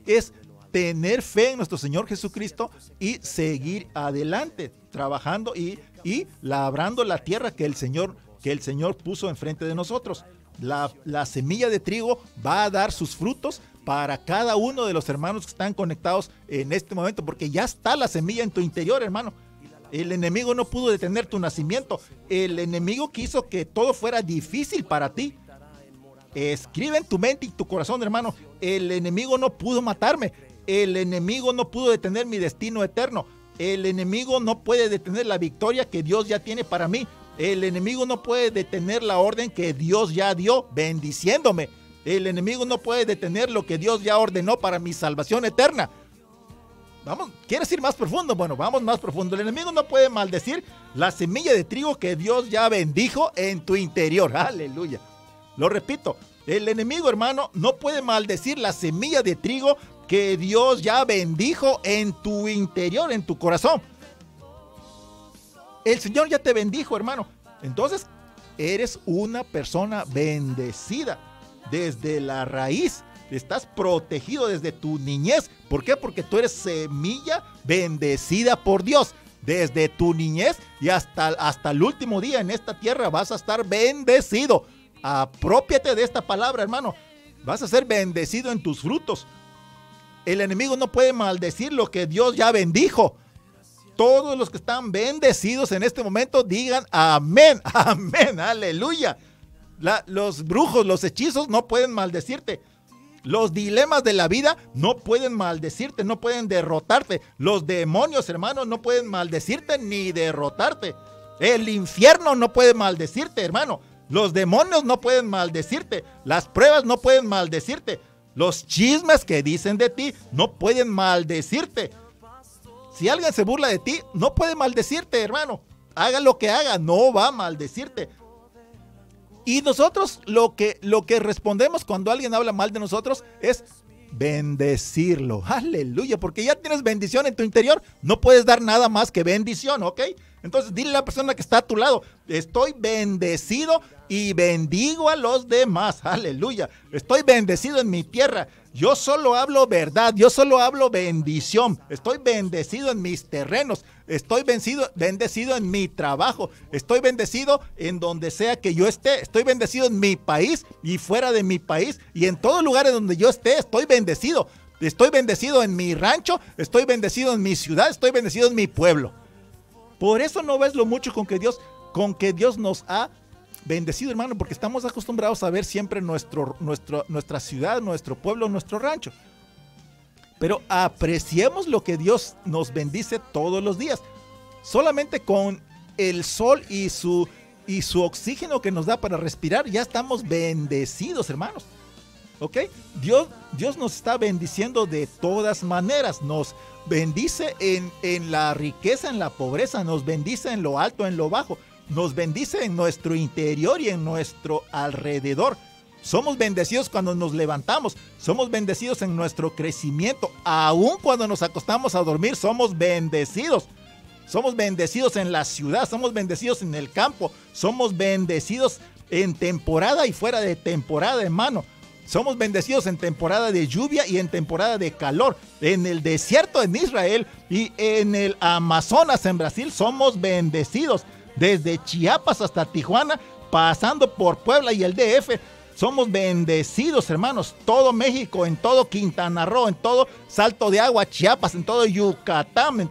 es tener fe en nuestro Señor Jesucristo y seguir adelante, trabajando y labrando la tierra que el Señor puso enfrente de nosotros. La semilla de trigo va a dar sus frutos para cada uno de los hermanos que están conectados en este momento, porque ya está la semilla en tu interior, hermano. El enemigo no pudo detener tu nacimiento. El enemigo quiso que todo fuera difícil para ti. Escribe en tu mente y tu corazón, hermano, el enemigo no pudo matarme. El enemigo no pudo detener mi destino eterno. El enemigo no puede detener la victoria que Dios ya tiene para mí. El enemigo no puede detener la orden que Dios ya dio, bendiciéndome. El enemigo no puede detener lo que Dios ya ordenó para mi salvación eterna. Vamos, ¿quieres ir más profundo? Bueno, vamos más profundo. El enemigo no puede maldecir la semilla de trigo que Dios ya bendijo en tu interior. Aleluya. Lo repito, el enemigo, hermano, no puede maldecir la semilla de trigo que Dios ya bendijo en tu interior, en tu corazón. El Señor ya te bendijo, hermano. Entonces, eres una persona bendecida desde la raíz. Estás protegido desde tu niñez. ¿Por qué? Porque tú eres semilla bendecida por Dios. Desde tu niñez y hasta el último día en esta tierra vas a estar bendecido. Aprópiate de esta palabra, hermano. Vas a ser bendecido en tus frutos. El enemigo no puede maldecir lo que Dios ya bendijo. Todos los que están bendecidos en este momento digan amén, amén, aleluya. Los brujos, los hechizos no pueden maldecirte. Los dilemas de la vida no pueden maldecirte, no pueden derrotarte. Los demonios, hermano, no pueden maldecirte ni derrotarte. El infierno no puede maldecirte, hermano. Los demonios no pueden maldecirte. Las pruebas no pueden maldecirte. Los chismes que dicen de ti no pueden maldecirte. Si alguien se burla de ti, no puede maldecirte, hermano. Haga lo que haga, no va a maldecirte. Y nosotros lo que respondemos cuando alguien habla mal de nosotros es bendecirlo. Aleluya, porque ya tienes bendición en tu interior. No puedes dar nada más que bendición, ¿ok? Entonces dile a la persona que está a tu lado, estoy bendecido y bendigo a los demás. Aleluya, estoy bendecido en mi tierra. Yo solo hablo verdad, yo solo hablo bendición. Estoy bendecido en mis terrenos, estoy bendecido en mi trabajo, estoy bendecido en donde sea que yo esté, estoy bendecido en mi país y fuera de mi país y en todo lugar en donde yo esté, estoy bendecido. Estoy bendecido en mi rancho, estoy bendecido en mi ciudad, estoy bendecido en mi pueblo. Por eso no ves lo mucho con que Dios nos ha bendecido, hermano, porque estamos acostumbrados a ver siempre nuestra ciudad, nuestro pueblo, nuestro rancho. Pero apreciemos lo que Dios nos bendice todos los días. Solamente con el sol y su oxígeno que nos da para respirar, ya estamos bendecidos, hermanos. ¿Ok? Dios nos está bendiciendo de todas maneras. Nos bendice en la riqueza, en la pobreza. Nos bendice en lo alto, en lo bajo. Nos bendice en nuestro interior y en nuestro alrededor. Somos bendecidos cuando nos levantamos. Somos bendecidos en nuestro crecimiento. Aún cuando nos acostamos a dormir, somos bendecidos. Somos bendecidos en la ciudad. Somos bendecidos en el campo. Somos bendecidos en temporada y fuera de temporada, hermano. Somos bendecidos en temporada de lluvia y en temporada de calor. En el desierto en Israel y en el Amazonas en Brasil somos bendecidos. Desde Chiapas hasta Tijuana, pasando por Puebla y el DF, somos bendecidos, hermanos. Todo México, en todo Quintana Roo, en todo Salto de Agua, Chiapas, en todo Yucatán,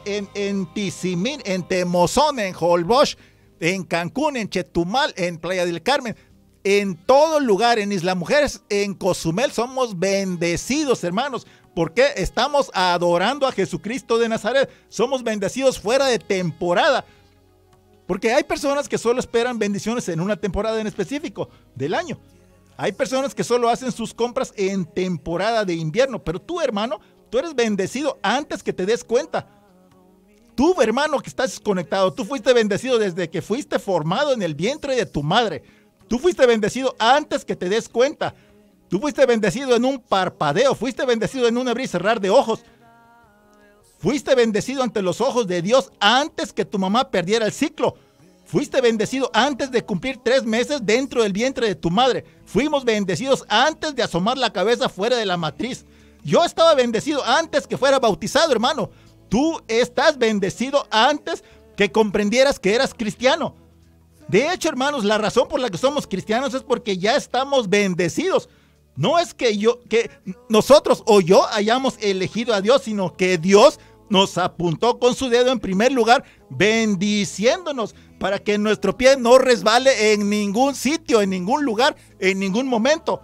en Tizimín, en Temozón, en Holbox, en Cancún, en Chetumal, en Playa del Carmen. En todo lugar, en Isla Mujeres, en Cozumel, somos bendecidos, hermanos, porque estamos adorando a Jesucristo de Nazaret. Somos bendecidos fuera de temporada, porque hay personas que solo esperan bendiciones en una temporada en específico del año. Hay personas que solo hacen sus compras en temporada de invierno, pero tú, hermano, tú eres bendecido antes que te des cuenta. Tú, hermano, que estás conectado, tú fuiste bendecido desde que fuiste formado en el vientre de tu madre. Tú fuiste bendecido antes que te des cuenta. Tú fuiste bendecido en un parpadeo. Fuiste bendecido en un abrir y cerrar de ojos. Fuiste bendecido ante los ojos de Dios antes que tu mamá perdiera el ciclo. Fuiste bendecido antes de cumplir 3 meses dentro del vientre de tu madre. Fuimos bendecidos antes de asomar la cabeza fuera de la matriz. Yo estaba bendecido antes que fuera bautizado, hermano. Tú estás bendecido antes que comprendieras que eras cristiano. De hecho, hermanos, la razón por la que somos cristianos es porque ya estamos bendecidos. No es que nosotros o yo hayamos elegido a Dios, sino que Dios nos apuntó con su dedo en primer lugar, bendiciéndonos para que nuestro pie no resbale en ningún sitio, en ningún lugar, en ningún momento.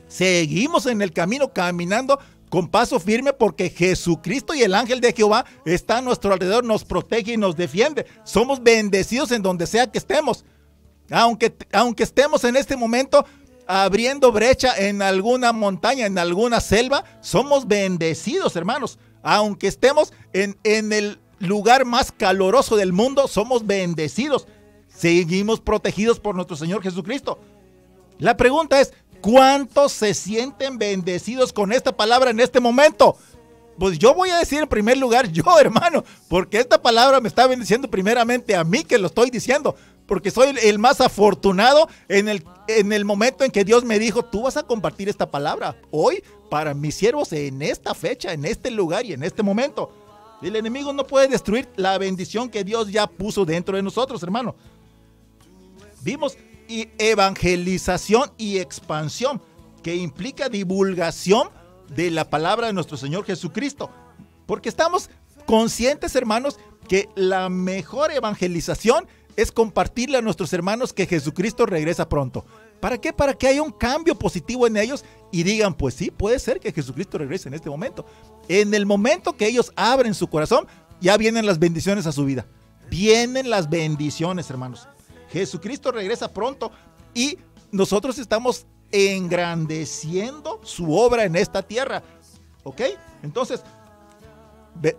Seguimos en el camino caminando con paso firme porque Jesucristo y el ángel de Jehová está a nuestro alrededor, nos protege y nos defiende. Somos bendecidos en donde sea que estemos. Aunque estemos en este momento abriendo brecha en alguna montaña, en alguna selva, somos bendecidos, hermanos. Aunque estemos en el lugar más caloroso del mundo, somos bendecidos. Seguimos protegidos por nuestro Señor Jesucristo. La pregunta es, ¿cuántos se sienten bendecidos con esta palabra en este momento? Pues yo voy a decir en primer lugar yo, hermano, porque esta palabra me está bendiciendo primeramente a mí que lo estoy diciendo, porque soy el más afortunado en el momento en que Dios me dijo, tú vas a compartir esta palabra hoy para mis siervos en esta fecha, en este lugar y en este momento. El enemigo no puede destruir la bendición que Dios ya puso dentro de nosotros, hermano. Vimos y evangelización y expansión, que implica divulgación de la palabra de nuestro Señor Jesucristo, porque estamos conscientes, hermanos, que la mejor evangelización es compartirle a nuestros hermanos que Jesucristo regresa pronto. ¿Para qué? Para que haya un cambio positivo en ellos y digan, pues sí, puede ser que Jesucristo regrese en este momento. En el momento que ellos abren su corazón, ya vienen las bendiciones a su vida. Vienen las bendiciones, hermanos. Jesucristo regresa pronto y nosotros estamos engrandeciendo su obra en esta tierra. ¿Ok? Entonces,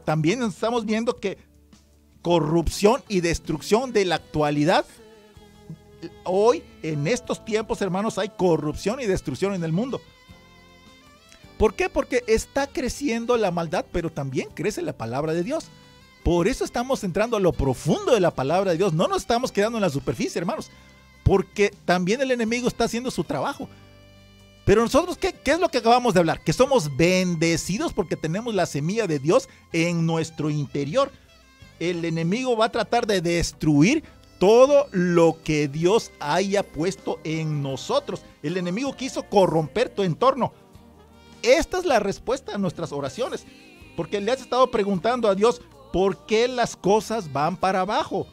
también estamos viendo que corrupción y destrucción de la actualidad. Hoy, en estos tiempos, hermanos, hay corrupción y destrucción en el mundo. ¿Por qué? Porque está creciendo la maldad, pero también crece la palabra de Dios. Por eso estamos entrando a lo profundo de la palabra de Dios. No nos estamos quedando en la superficie, hermanos. Porque también el enemigo está haciendo su trabajo. Pero nosotros, ¿qué es lo que acabamos de hablar? Que somos bendecidos porque tenemos la semilla de Dios en nuestro interior. El enemigo va a tratar de destruir todo lo que Dios haya puesto en nosotros. El enemigo quiso corromper tu entorno. Esta es la respuesta a nuestras oraciones. Porque le has estado preguntando a Dios, ¿por qué las cosas van para abajo?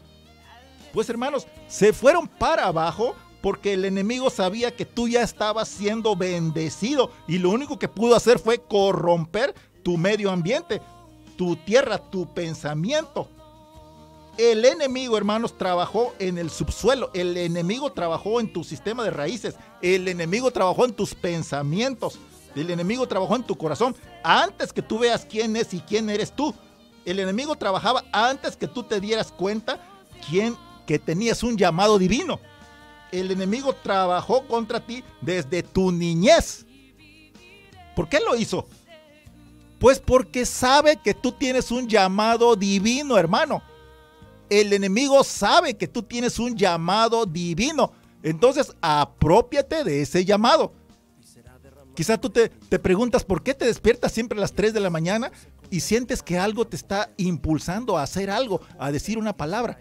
Pues hermanos, se fueron para abajo porque el enemigo sabía que tú ya estabas siendo bendecido y lo único que pudo hacer fue corromper tu medio ambiente, tu tierra, tu pensamiento. El enemigo, hermanos, trabajó en el subsuelo, el enemigo trabajó en tu sistema de raíces, el enemigo trabajó en tus pensamientos, el enemigo trabajó en tu corazón antes que tú veas quién es y quién eres tú. El enemigo trabajaba antes que tú te dieras cuenta que tenías un llamado divino. El enemigo trabajó contra ti desde tu niñez. ¿Por qué lo hizo? Pues porque sabe que tú tienes un llamado divino, hermano. El enemigo sabe que tú tienes un llamado divino. Entonces, aprópiate de ese llamado. Quizá tú te preguntas por qué te despiertas siempre a las 3 de la mañana y sientes que algo te está impulsando a hacer algo, a decir una palabra.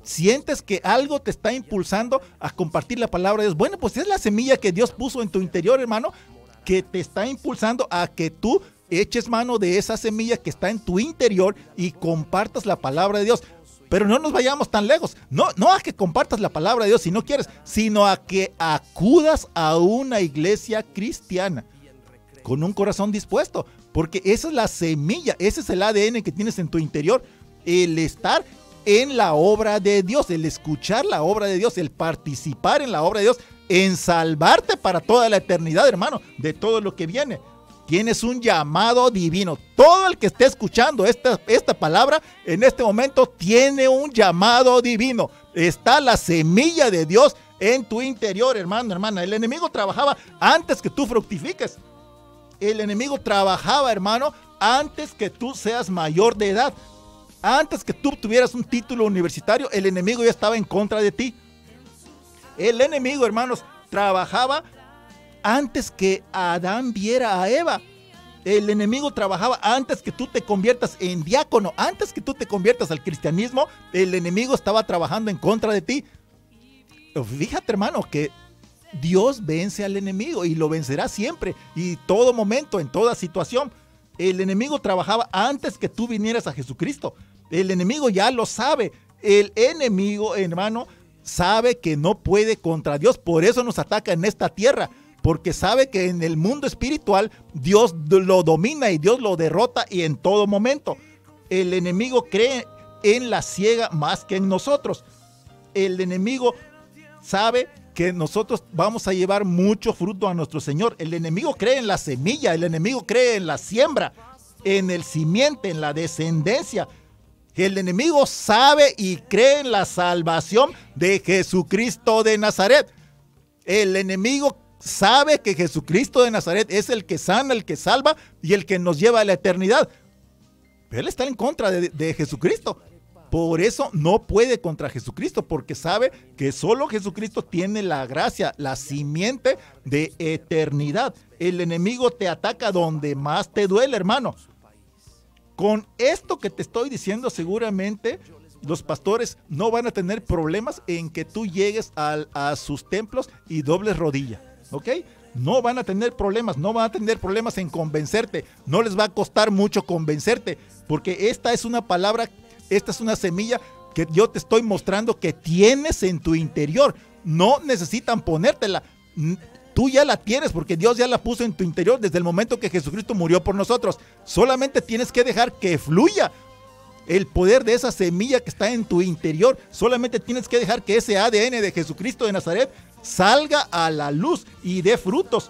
Sientes que algo te está impulsando a compartir la palabra de Dios. Bueno, pues es la semilla que Dios puso en tu interior, hermano, que te está impulsando a que tú eches mano de esa semilla que está en tu interior y compartas la palabra de Dios. Pero no nos vayamos tan lejos. No a que compartas la palabra de Dios si no quieres, sino a que acudas a una iglesia cristiana con un corazón dispuesto. Porque esa es la semilla, ese es el ADN que tienes en tu interior. El estar en la obra de Dios, el escuchar la obra de Dios, el participar en la obra de Dios, en salvarte para toda la eternidad, hermano, de todo lo que viene. Tienes un llamado divino. Todo el que esté escuchando esta palabra en este momento tiene un llamado divino. Está la semilla de Dios en tu interior, hermano, hermana. El enemigo trabajaba antes que tú fructifiques. El enemigo trabajaba, hermano, antes que tú seas mayor de edad. Antes que tú tuvieras un título universitario, el enemigo ya estaba en contra de ti. El enemigo, hermanos, trabajaba antes que Adán viera a Eva. El enemigo trabajaba antes que tú te conviertas en diácono, antes que tú te conviertas al cristianismo. El enemigo estaba trabajando en contra de ti. Fíjate, hermano, que Dios vence al enemigo y lo vencerá siempre y todo momento, en toda situación. El enemigo trabajaba antes que tú vinieras a Jesucristo. El enemigo ya lo sabe. El enemigo, hermano, sabe que no puede contra Dios. Por eso nos ataca en esta tierra. Porque sabe que en el mundo espiritual Dios lo domina y Dios lo derrota y en todo momento. El enemigo cree en la ciega más que en nosotros. El enemigo sabe que nosotros vamos a llevar mucho fruto a nuestro Señor. El enemigo cree en la semilla, el enemigo cree en la siembra, en el simiente, en la descendencia. El enemigo sabe y cree en la salvación de Jesucristo de Nazaret. El enemigo sabe que Jesucristo de Nazaret es el que sana, el que salva y el que nos lleva a la eternidad. Pero él está en contra de Jesucristo. Por eso no puede contra Jesucristo, porque sabe que solo Jesucristo tiene la gracia, la simiente de eternidad. El enemigo te ataca donde más te duele, hermano. Con esto que te estoy diciendo, seguramente los pastores no van a tener problemas en que tú llegues a sus templos y dobles rodilla, ¿ok? No van a tener problemas, no van a tener problemas en convencerte. No les va a costar mucho convencerte, porque esta es una palabra. Esta es una semilla que yo te estoy mostrando que tienes en tu interior. No necesitan ponértela. Tú ya la tienes porque Dios ya la puso en tu interior desde el momento que Jesucristo murió por nosotros. Solamente tienes que dejar que fluya el poder de esa semilla que está en tu interior. Solamente tienes que dejar que ese ADN de Jesucristo de Nazaret salga a la luz y dé frutos.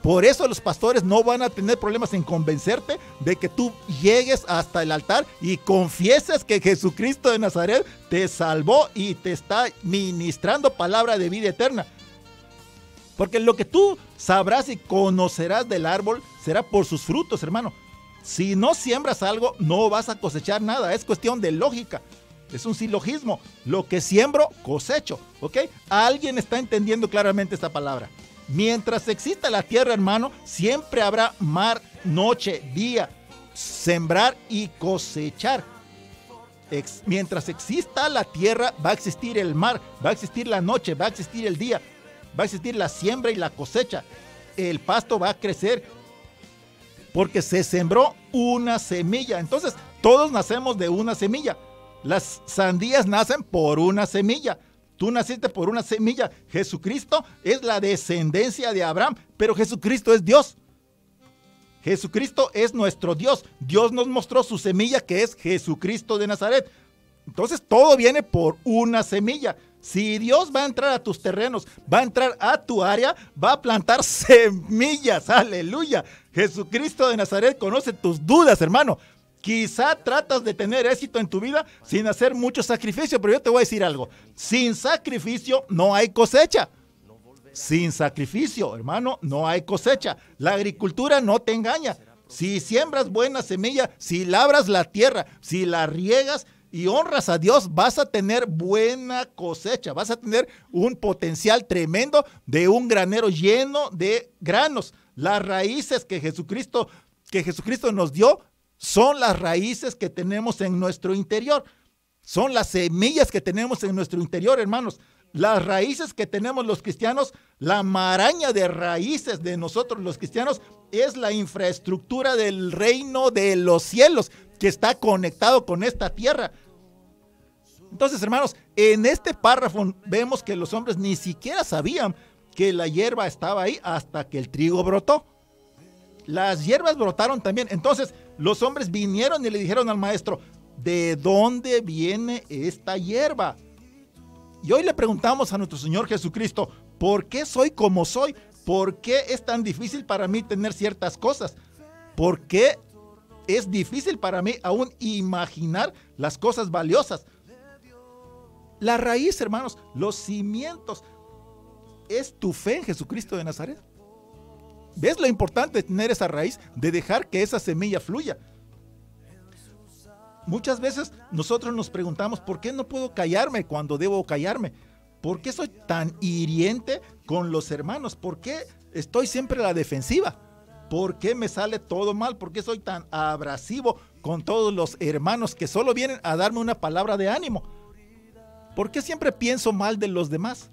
Por eso los pastores no van a tener problemas en convencerte de que tú llegues hasta el altar y confieses que Jesucristo de Nazaret te salvó y te está ministrando palabra de vida eterna. Porque lo que tú sabrás y conocerás del árbol será por sus frutos, hermano. Si no siembras algo, no vas a cosechar nada. Es cuestión de lógica. Es un silogismo. Lo que siembro, cosecho. ¿Ok? ¿Alguien está entendiendo claramente esta palabra? Mientras exista la tierra, hermano, siempre habrá mar, noche, día, sembrar y cosechar. Mientras exista la tierra, va a existir el mar, va a existir la noche, va a existir el día, va a existir la siembra y la cosecha. El pasto va a crecer porque se sembró una semilla. Entonces, todos nacemos de una semilla. Las sandías nacen por una semilla. Tú naciste por una semilla. Jesucristo es la descendencia de Abraham, pero Jesucristo es Dios. Jesucristo es nuestro Dios. Dios nos mostró su semilla, que es Jesucristo de Nazaret. Entonces todo viene por una semilla. Si Dios va a entrar a tus terrenos, va a entrar a tu área, va a plantar semillas. Aleluya. Jesucristo de Nazaret conoce tus dudas, hermano. Quizá tratas de tener éxito en tu vida sin hacer mucho sacrificio, pero yo te voy a decir algo. Sin sacrificio no hay cosecha. Sin sacrificio, hermano, no hay cosecha. La agricultura no te engaña. Si siembras buena semilla, si labras la tierra, si la riegas y honras a Dios, vas a tener buena cosecha. Vas a tener un potencial tremendo de un granero lleno de granos. Las raíces que Jesucristo nos dio son las raíces que tenemos en nuestro interior. Son las semillas que tenemos en nuestro interior, hermanos. Las raíces que tenemos los cristianos, la maraña de raíces de nosotros los cristianos es la infraestructura del reino de los cielos que está conectado con esta tierra. Entonces, hermanos, en este párrafo vemos que los hombres ni siquiera sabían que la hierba estaba ahí hasta que el trigo brotó. Las hierbas brotaron también. Entonces, los hombres vinieron y le dijeron al maestro, ¿de dónde viene esta hierba? Y hoy le preguntamos a nuestro Señor Jesucristo, ¿por qué soy como soy? ¿Por qué es tan difícil para mí tener ciertas cosas? ¿Por qué es difícil para mí aún imaginar las cosas valiosas? La raíz, hermanos, los cimientos, es tu fe en Jesucristo de Nazaret. ¿Ves lo importante de tener esa raíz? De dejar que esa semilla fluya. Muchas veces nosotros nos preguntamos, ¿por qué no puedo callarme cuando debo callarme? ¿Por qué soy tan hiriente con los hermanos? ¿Por qué estoy siempre a la defensiva? ¿Por qué me sale todo mal? ¿Por qué soy tan abrasivo con todos los hermanos que solo vienen a darme una palabra de ánimo? ¿Por qué siempre pienso mal de los demás?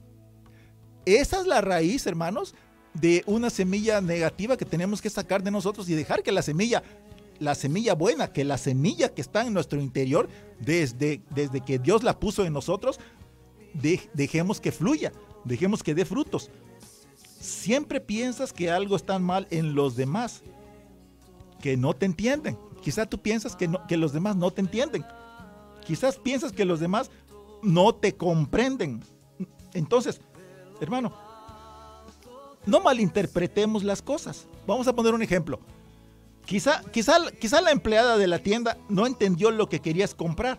Esa es la raíz, hermanos, de una semilla negativa que tenemos que sacar de nosotros y dejar que la semilla buena, que la semilla que está en nuestro interior, desde que Dios la puso en nosotros, dejemos que fluya, dejemos que dé frutos. Siempre piensas que algo está mal en los demás, que no te entienden. Quizás tú piensas que los demás no te entienden. Quizás piensas que los demás no te comprenden. Entonces, hermano, no malinterpretemos las cosas. Vamos a poner un ejemplo. Quizá la empleada de la tienda no entendió lo que querías comprar,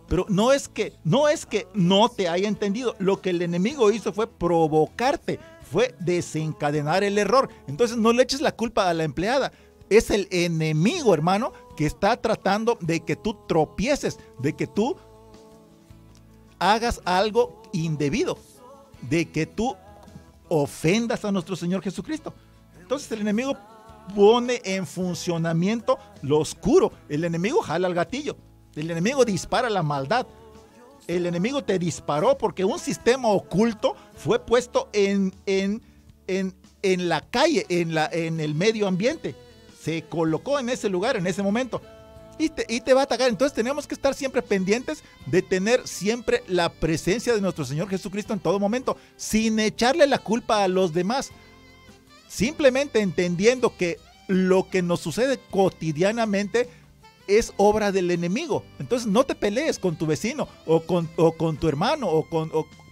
pero no es que no te haya entendido. Lo que el enemigo hizo fue provocarte, fue desencadenar el error. Entonces no le eches la culpa a la empleada. Es el enemigo, hermano, que está tratando de que tú tropieces, de que tú hagas algo indebido, de que tú ofendas a nuestro Señor Jesucristo. Entonces el enemigo pone en funcionamiento lo oscuro. El enemigo jala el gatillo. El enemigo dispara la maldad. El enemigo te disparó porque un sistema oculto fue puesto en la calle, en el medio ambiente. Se colocó en ese lugar, en ese momento. Y te va a atacar. Entonces tenemos que estar siempre pendientes de tener siempre la presencia de nuestro Señor Jesucristo en todo momento, sin echarle la culpa a los demás. Simplemente entendiendo que lo que nos sucede cotidianamente es obra del enemigo. Entonces no te pelees con tu vecino o con tu hermano o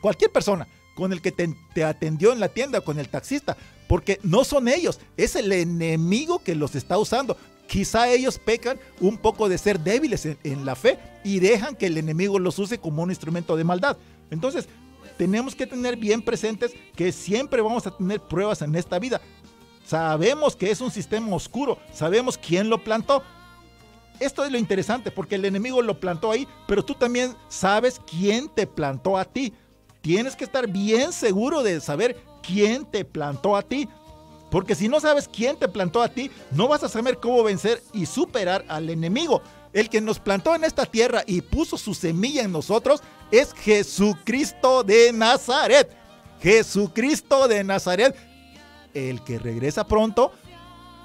cualquier persona con el que te atendió en la tienda o con el taxista, porque no son ellos, es el enemigo que los está usando. Quizá ellos pecan un poco de ser débiles en la fe y dejan que el enemigo los use como un instrumento de maldad. Entonces tenemos que tener bien presentes que siempre vamos a tener pruebas en esta vida. Sabemos que es un sistema oscuro, sabemos quién lo plantó. Esto es lo interesante, porque el enemigo lo plantó ahí, pero tú también sabes quién te plantó a ti. Tienes que estar bien seguro de saber quién te plantó a ti, porque si no sabes quién te plantó a ti, no vas a saber cómo vencer y superar al enemigo. El que nos plantó en esta tierra y puso su semilla en nosotros es Jesucristo de Nazaret. Jesucristo de Nazaret, el que regresa pronto.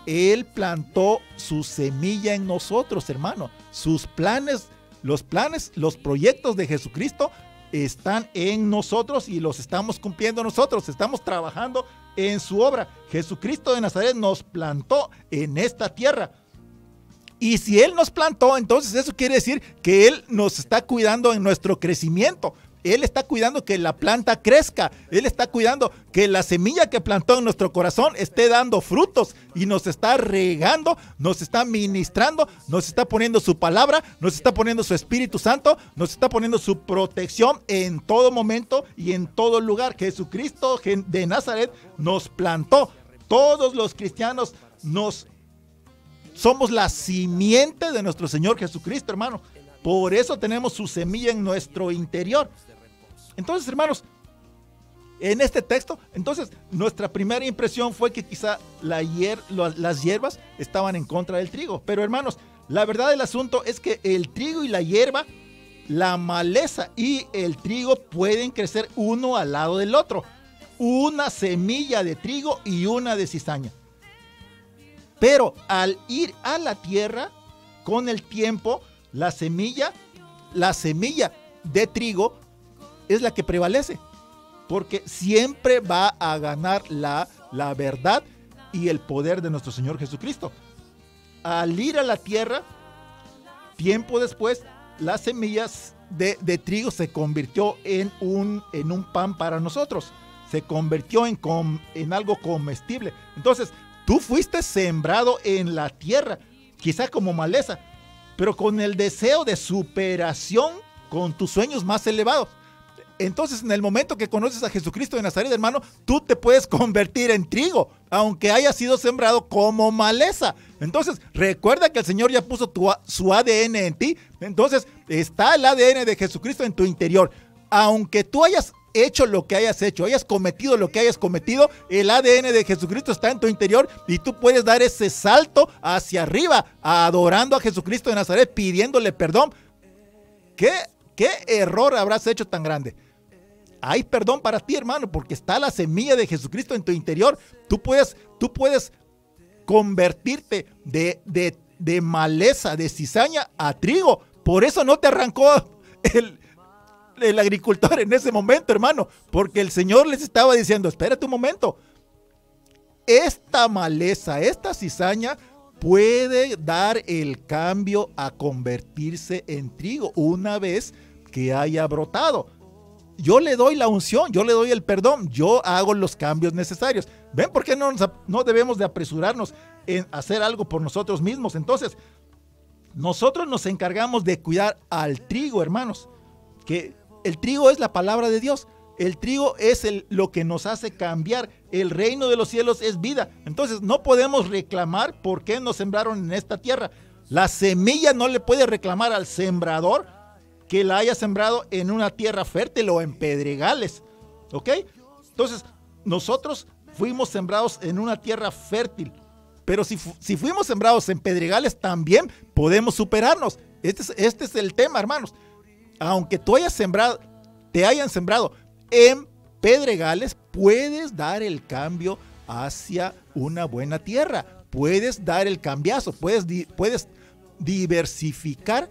Él plantó su semilla en nosotros, hermano. Sus planes, los proyectos de Jesucristo están en nosotros y los estamos cumpliendo nosotros. Estamos trabajando en su obra. Jesucristo de Nazaret nos plantó en esta tierra. Y si Él nos plantó, entonces eso quiere decir que Él nos está cuidando en nuestro crecimiento. Él está cuidando que la planta crezca. Él está cuidando que la semilla que plantó en nuestro corazón esté dando frutos y nos está regando, nos está ministrando, nos está poniendo su palabra, nos está poniendo su Espíritu Santo, nos está poniendo su protección en todo momento y en todo lugar. Jesucristo de Nazaret nos plantó. Todos los cristianos somos la simiente de nuestro Señor Jesucristo, hermano. Por eso tenemos su semilla en nuestro interior. Entonces, hermanos, en este texto, entonces nuestra primera impresión fue que quizá las hierbas estaban en contra del trigo. Pero, hermanos, la verdad del asunto es que el trigo y la hierba, la maleza y el trigo pueden crecer uno al lado del otro. Una semilla de trigo y una de cizaña. Pero al ir a la tierra, con el tiempo, la semilla de trigo es la que prevalece, porque siempre va a ganar la verdad y el poder de nuestro Señor Jesucristo. Al ir a la tierra, tiempo después, las semillas de trigo se convirtió en un pan para nosotros, se convirtió en algo comestible. Entonces, tú fuiste sembrado en la tierra, quizá como maleza, pero con el deseo de superación con tus sueños más elevados. Entonces, en el momento que conoces a Jesucristo de Nazaret, hermano, tú te puedes convertir en trigo, aunque haya sido sembrado como maleza. Entonces, recuerda que el Señor ya puso su ADN en ti. Entonces, está el ADN de Jesucristo en tu interior. Aunque tú hayas hecho lo que hayas hecho, hayas cometido lo que hayas cometido, el ADN de Jesucristo está en tu interior y tú puedes dar ese salto hacia arriba, adorando a Jesucristo de Nazaret, pidiéndole perdón. ¿Qué error habrás hecho tan grande? Hay perdón para ti, hermano, porque está la semilla de Jesucristo en tu interior. Tú puedes convertirte de maleza, de cizaña a trigo. Por eso no te arrancó el agricultor en ese momento, hermano, porque el Señor les estaba diciendo, espérate un momento, esta maleza, esta cizaña puede dar el cambio a convertirse en trigo una vez que haya brotado. Yo le doy la unción, yo le doy el perdón, yo hago los cambios necesarios. ¿Ven por qué no debemos de apresurarnos en hacer algo por nosotros mismos? Entonces, nosotros nos encargamos de cuidar al trigo, hermanos, que el trigo es la palabra de Dios. El trigo es lo que nos hace cambiar. El reino de los cielos es vida. Entonces no podemos reclamar por qué nos sembraron en esta tierra. La semilla no le puede reclamar al sembrador que la haya sembrado en una tierra fértil o en pedregales. ¿Ok? Entonces nosotros fuimos sembrados en una tierra fértil. Pero si fuimos sembrados en pedregales, también podemos superarnos. Este es el tema, hermanos. Aunque te hayan sembrado en pedregales, puedes dar el cambio hacia una buena tierra. Puedes dar el cambiazo, puedes diversificar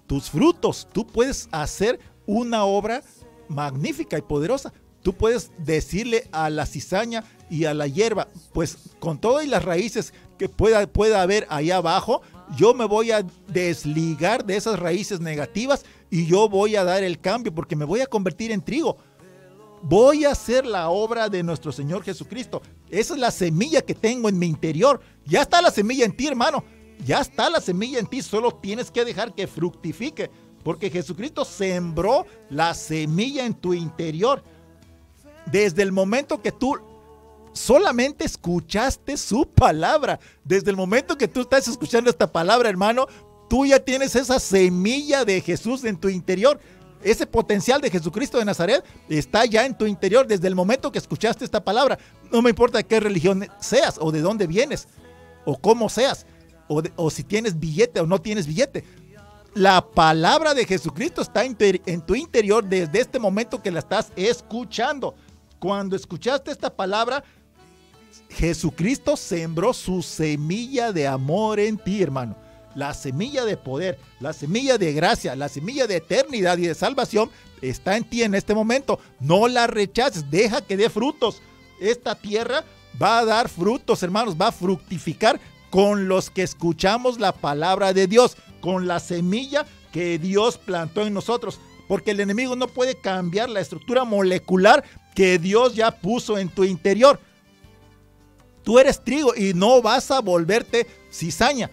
tus frutos. Tú puedes hacer una obra magnífica y poderosa. Tú puedes decirle a la cizaña y a la hierba, pues con todas las raíces que pueda haber ahí abajo, yo me voy a desligar de esas raíces negativas y yo voy a dar el cambio porque me voy a convertir en trigo. Voy a hacer la obra de nuestro Señor Jesucristo. Esa es la semilla que tengo en mi interior. Ya está la semilla en ti, hermano. Ya está la semilla en ti. Solo tienes que dejar que fructifique, porque Jesucristo sembró la semilla en tu interior. Desde el momento que tú solamente escuchaste su palabra, desde el momento que tú estás escuchando esta palabra, hermano, tú ya tienes esa semilla de Jesús en tu interior. Ese potencial de Jesucristo de Nazaret está ya en tu interior desde el momento que escuchaste esta palabra. No me importa de qué religión seas, o de dónde vienes, o cómo seas, o si tienes billete o no tienes billete. La palabra de Jesucristo está en tu interior desde este momento que la estás escuchando. Cuando escuchaste esta palabra, Jesucristo sembró su semilla de amor en ti, hermano. La semilla de poder, la semilla de gracia, la semilla de eternidad y de salvación está en ti en este momento. No la rechaces, deja que dé frutos. Esta tierra va a dar frutos, hermanos, va a fructificar con los que escuchamos la palabra de Dios, con la semilla que Dios plantó en nosotros, porque el enemigo no puede cambiar la estructura molecular que Dios ya puso en tu interior. Tú eres trigo y no vas a volverte cizaña.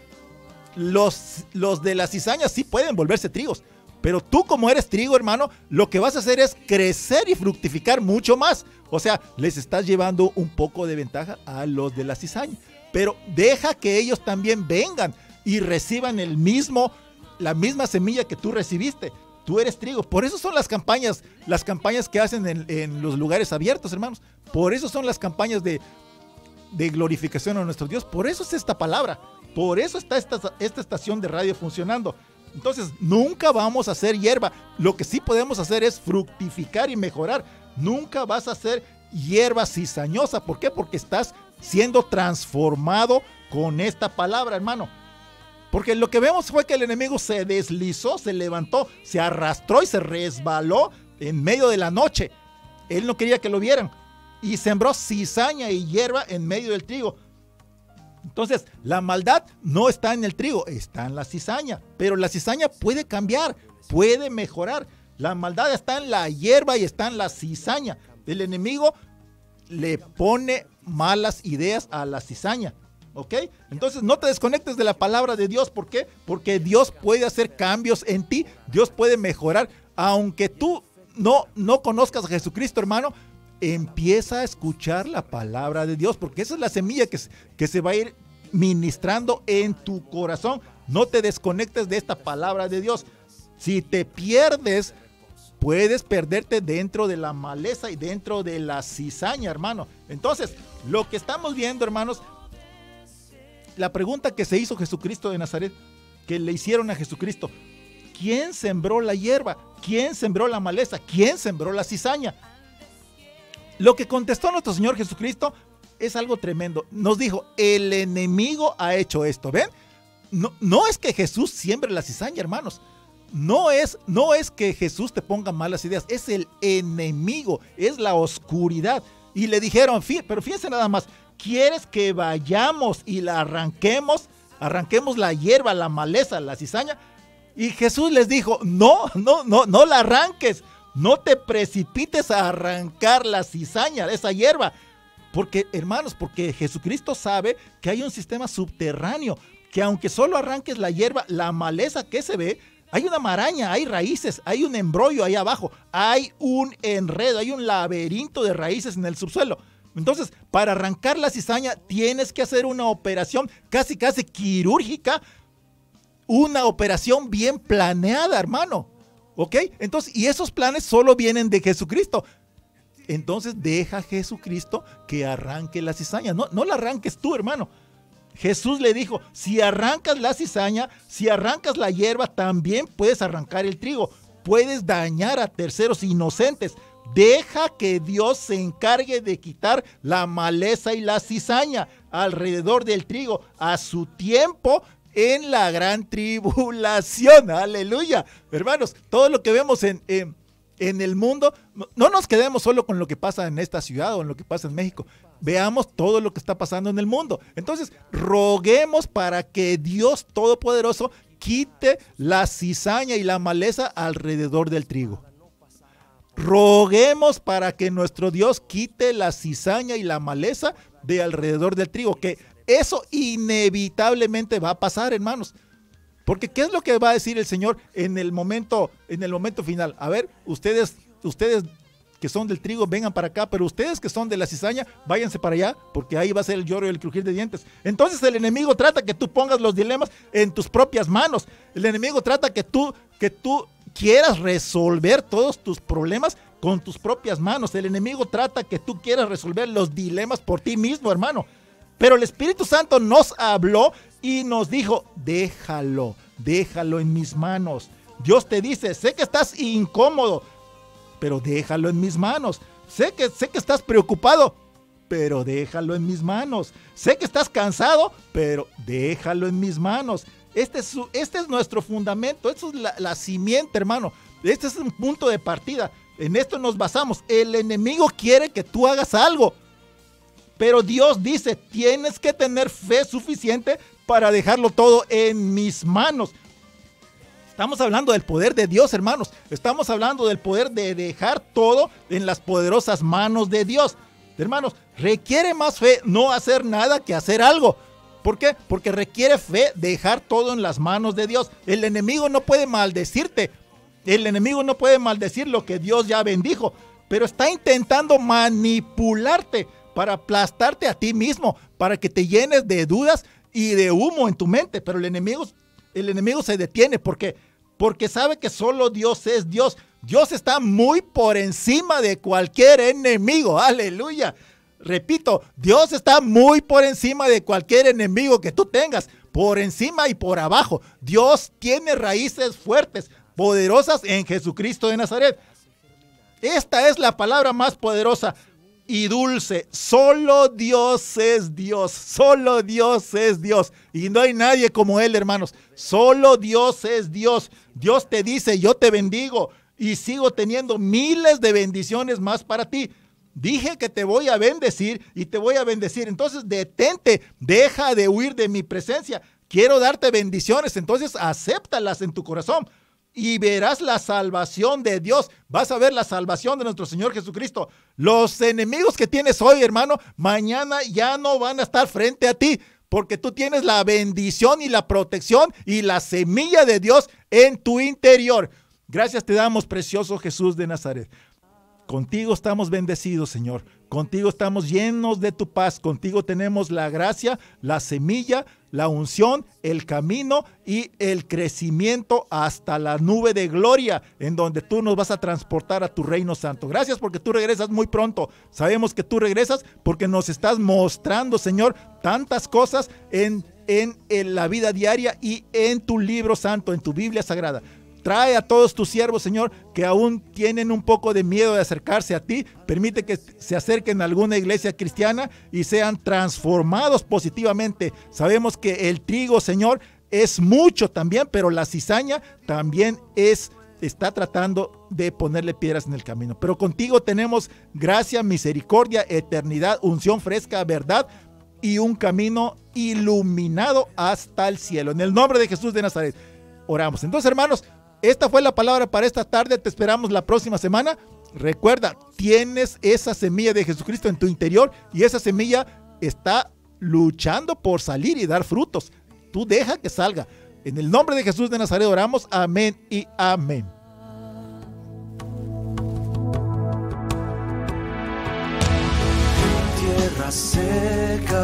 Los de la cizaña sí pueden volverse trigos, pero tú, como eres trigo, hermano, lo que vas a hacer es crecer y fructificar mucho más. O sea, les estás llevando un poco de ventaja a los de la cizaña, pero deja que ellos también vengan y reciban la misma semilla que tú recibiste. Tú eres trigo. Por eso son las campañas que hacen en los lugares abiertos, hermanos. Por eso son las campañas de glorificación a nuestro Dios. Por eso es esta palabra. Por eso está esta estación de radio funcionando. Entonces, nunca vamos a hacer hierba. Lo que sí podemos hacer es fructificar y mejorar. Nunca vas a hacer hierba cizañosa. ¿Por qué? Porque estás siendo transformado con esta palabra, hermano. Porque lo que vemos fue que el enemigo se deslizó, se levantó, se arrastró y se resbaló en medio de la noche. Él no quería que lo vieran. Y sembró cizaña y hierba en medio del trigo. Entonces, la maldad no está en el trigo, está en la cizaña. Pero la cizaña puede cambiar, puede mejorar. La maldad está en la hierba y está en la cizaña. El enemigo le pone malas ideas a la cizaña. ¿Ok? Entonces no te desconectes de la palabra de Dios. ¿Por qué? Porque Dios puede hacer cambios en ti. Dios puede mejorar. Aunque tú no conozcas a Jesucristo, hermano, empieza a escuchar la palabra de Dios, porque esa es la semilla que se va a ir ministrando en tu corazón. No te desconectes de esta palabra de Dios. Si te pierdes, puedes perderte dentro de la maleza y dentro de la cizaña, hermano. Entonces, lo que estamos viendo, hermanos, la pregunta que se hizo Jesucristo de Nazaret, que le hicieron a Jesucristo: ¿quién sembró la hierba? ¿Quién sembró la maleza? ¿Quién sembró la cizaña? Lo que contestó nuestro Señor Jesucristo es algo tremendo. Nos dijo: el enemigo ha hecho esto. ¿Ven? No es que Jesús siembre la cizaña, hermanos. No es que Jesús te ponga malas ideas. Es el enemigo, es la oscuridad. Y le dijeron: pero fíjense nada más, ¿quieres que vayamos y la arranquemos la hierba, la maleza, la cizaña? Y Jesús les dijo: no la arranques. No te precipites a arrancar la cizaña, esa hierba. Porque, hermanos, porque Jesucristo sabe que hay un sistema subterráneo, que aunque solo arranques la hierba, la maleza que se ve, hay una maraña, hay raíces, hay un embrollo ahí abajo, hay un enredo, hay un laberinto de raíces en el subsuelo. Entonces, para arrancar la cizaña tienes que hacer una operación casi quirúrgica, una operación bien planeada, hermano. ¿Ok? Entonces, y esos planes solo vienen de Jesucristo. Entonces, deja a Jesucristo que arranque la cizaña. No la arranques tú, hermano. Jesús le dijo: si arrancas la cizaña, si arrancas la hierba, también puedes arrancar el trigo. Puedes dañar a terceros inocentes. Deja que Dios se encargue de quitar la maleza y la cizaña alrededor del trigo a su tiempo, en la gran tribulación. Aleluya. Hermanos, todo lo que vemos en el mundo, no nos quedemos solo con lo que pasa en esta ciudad o en lo que pasa en México. Veamos todo lo que está pasando en el mundo. Entonces, roguemos para que Dios Todopoderoso quite la cizaña y la maleza alrededor del trigo. Roguemos para que nuestro Dios quite la cizaña y la maleza de alrededor del trigo, que eso inevitablemente va a pasar, hermanos. Porque ¿qué es lo que va a decir el Señor en el momento final? A ver, ustedes que son del trigo, vengan para acá, pero ustedes que son de la cizaña, váyanse para allá, porque ahí va a ser el lloro y el crujir de dientes. Entonces el enemigo trata que tú pongas los dilemas en tus propias manos. El enemigo trata que tú quieras resolver todos tus problemas con tus propias manos. El enemigo trata que tú quieras resolver los dilemas por ti mismo, hermano. Pero el Espíritu Santo nos habló y nos dijo: déjalo en mis manos. Dios te dice: sé que estás incómodo, pero déjalo en mis manos. Sé que estás preocupado, pero déjalo en mis manos. Sé que estás cansado, pero déjalo en mis manos. Este es nuestro fundamento, esta es la simiente, hermano. Este es un punto de partida. En esto nos basamos. El enemigo quiere que tú hagas algo. Pero Dios dice, tienes que tener fe suficiente para dejarlo todo en mis manos. Estamos hablando del poder de Dios, hermanos. Estamos hablando del poder de dejar todo en las poderosas manos de Dios. Hermanos, requiere más fe no hacer nada que hacer algo. ¿Por qué? Porque requiere fe dejar todo en las manos de Dios. El enemigo no puede maldecirte. El enemigo no puede maldecir lo que Dios ya bendijo. Pero está intentando manipularte para aplastarte a ti mismo, para que te llenes de dudas y de humo en tu mente. Pero el enemigo se detiene porque sabe que solo Dios es Dios. Dios está muy por encima de cualquier enemigo. Aleluya. Repito, Dios está muy por encima de cualquier enemigo que tú tengas. Por encima y por abajo. Dios tiene raíces fuertes, poderosas en Jesucristo de Nazaret. Esta es la palabra más poderosa y dulce. Solo Dios es Dios. Solo Dios es Dios. Y no hay nadie como Él, hermanos. Solo Dios es Dios. Dios te dice, yo te bendigo y sigo teniendo miles de bendiciones más para ti. Dije que te voy a bendecir y te voy a bendecir. Entonces detente, deja de huir de mi presencia. Quiero darte bendiciones, entonces acéptalas en tu corazón. Y verás la salvación de Dios. Vas a ver la salvación de nuestro Señor Jesucristo. Los enemigos que tienes hoy, hermano, mañana ya no van a estar frente a ti, porque tú tienes la bendición y la protección y la semilla de Dios en tu interior. Gracias te damos, precioso Jesús de Nazaret. Contigo estamos bendecidos, Señor. Contigo estamos llenos de tu paz. Contigo tenemos la gracia, la semilla, la unción, el camino y el crecimiento hasta la nube de gloria en donde tú nos vas a transportar a tu reino santo. Gracias porque tú regresas muy pronto. Sabemos que tú regresas porque nos estás mostrando, Señor, tantas cosas en la vida diaria y en tu libro santo, en tu Biblia sagrada. Trae a todos tus siervos, Señor, que aún tienen un poco de miedo de acercarse a ti. Permite que se acerquen a alguna iglesia cristiana y sean transformados positivamente. Sabemos que el trigo, Señor, es mucho también, pero la cizaña también está tratando de ponerle piedras en el camino. Pero contigo tenemos gracia, misericordia, eternidad, unción fresca, verdad y un camino iluminado hasta el cielo. En el nombre de Jesús de Nazaret oramos. Entonces, hermanos, esta fue la palabra para esta tarde. Te esperamos la próxima semana. Recuerda, tienes esa semilla de Jesucristo en tu interior y esa semilla está luchando por salir y dar frutos. Tú deja que salga. En el nombre de Jesús de Nazaret oramos. Amén y amén. Tierra seca.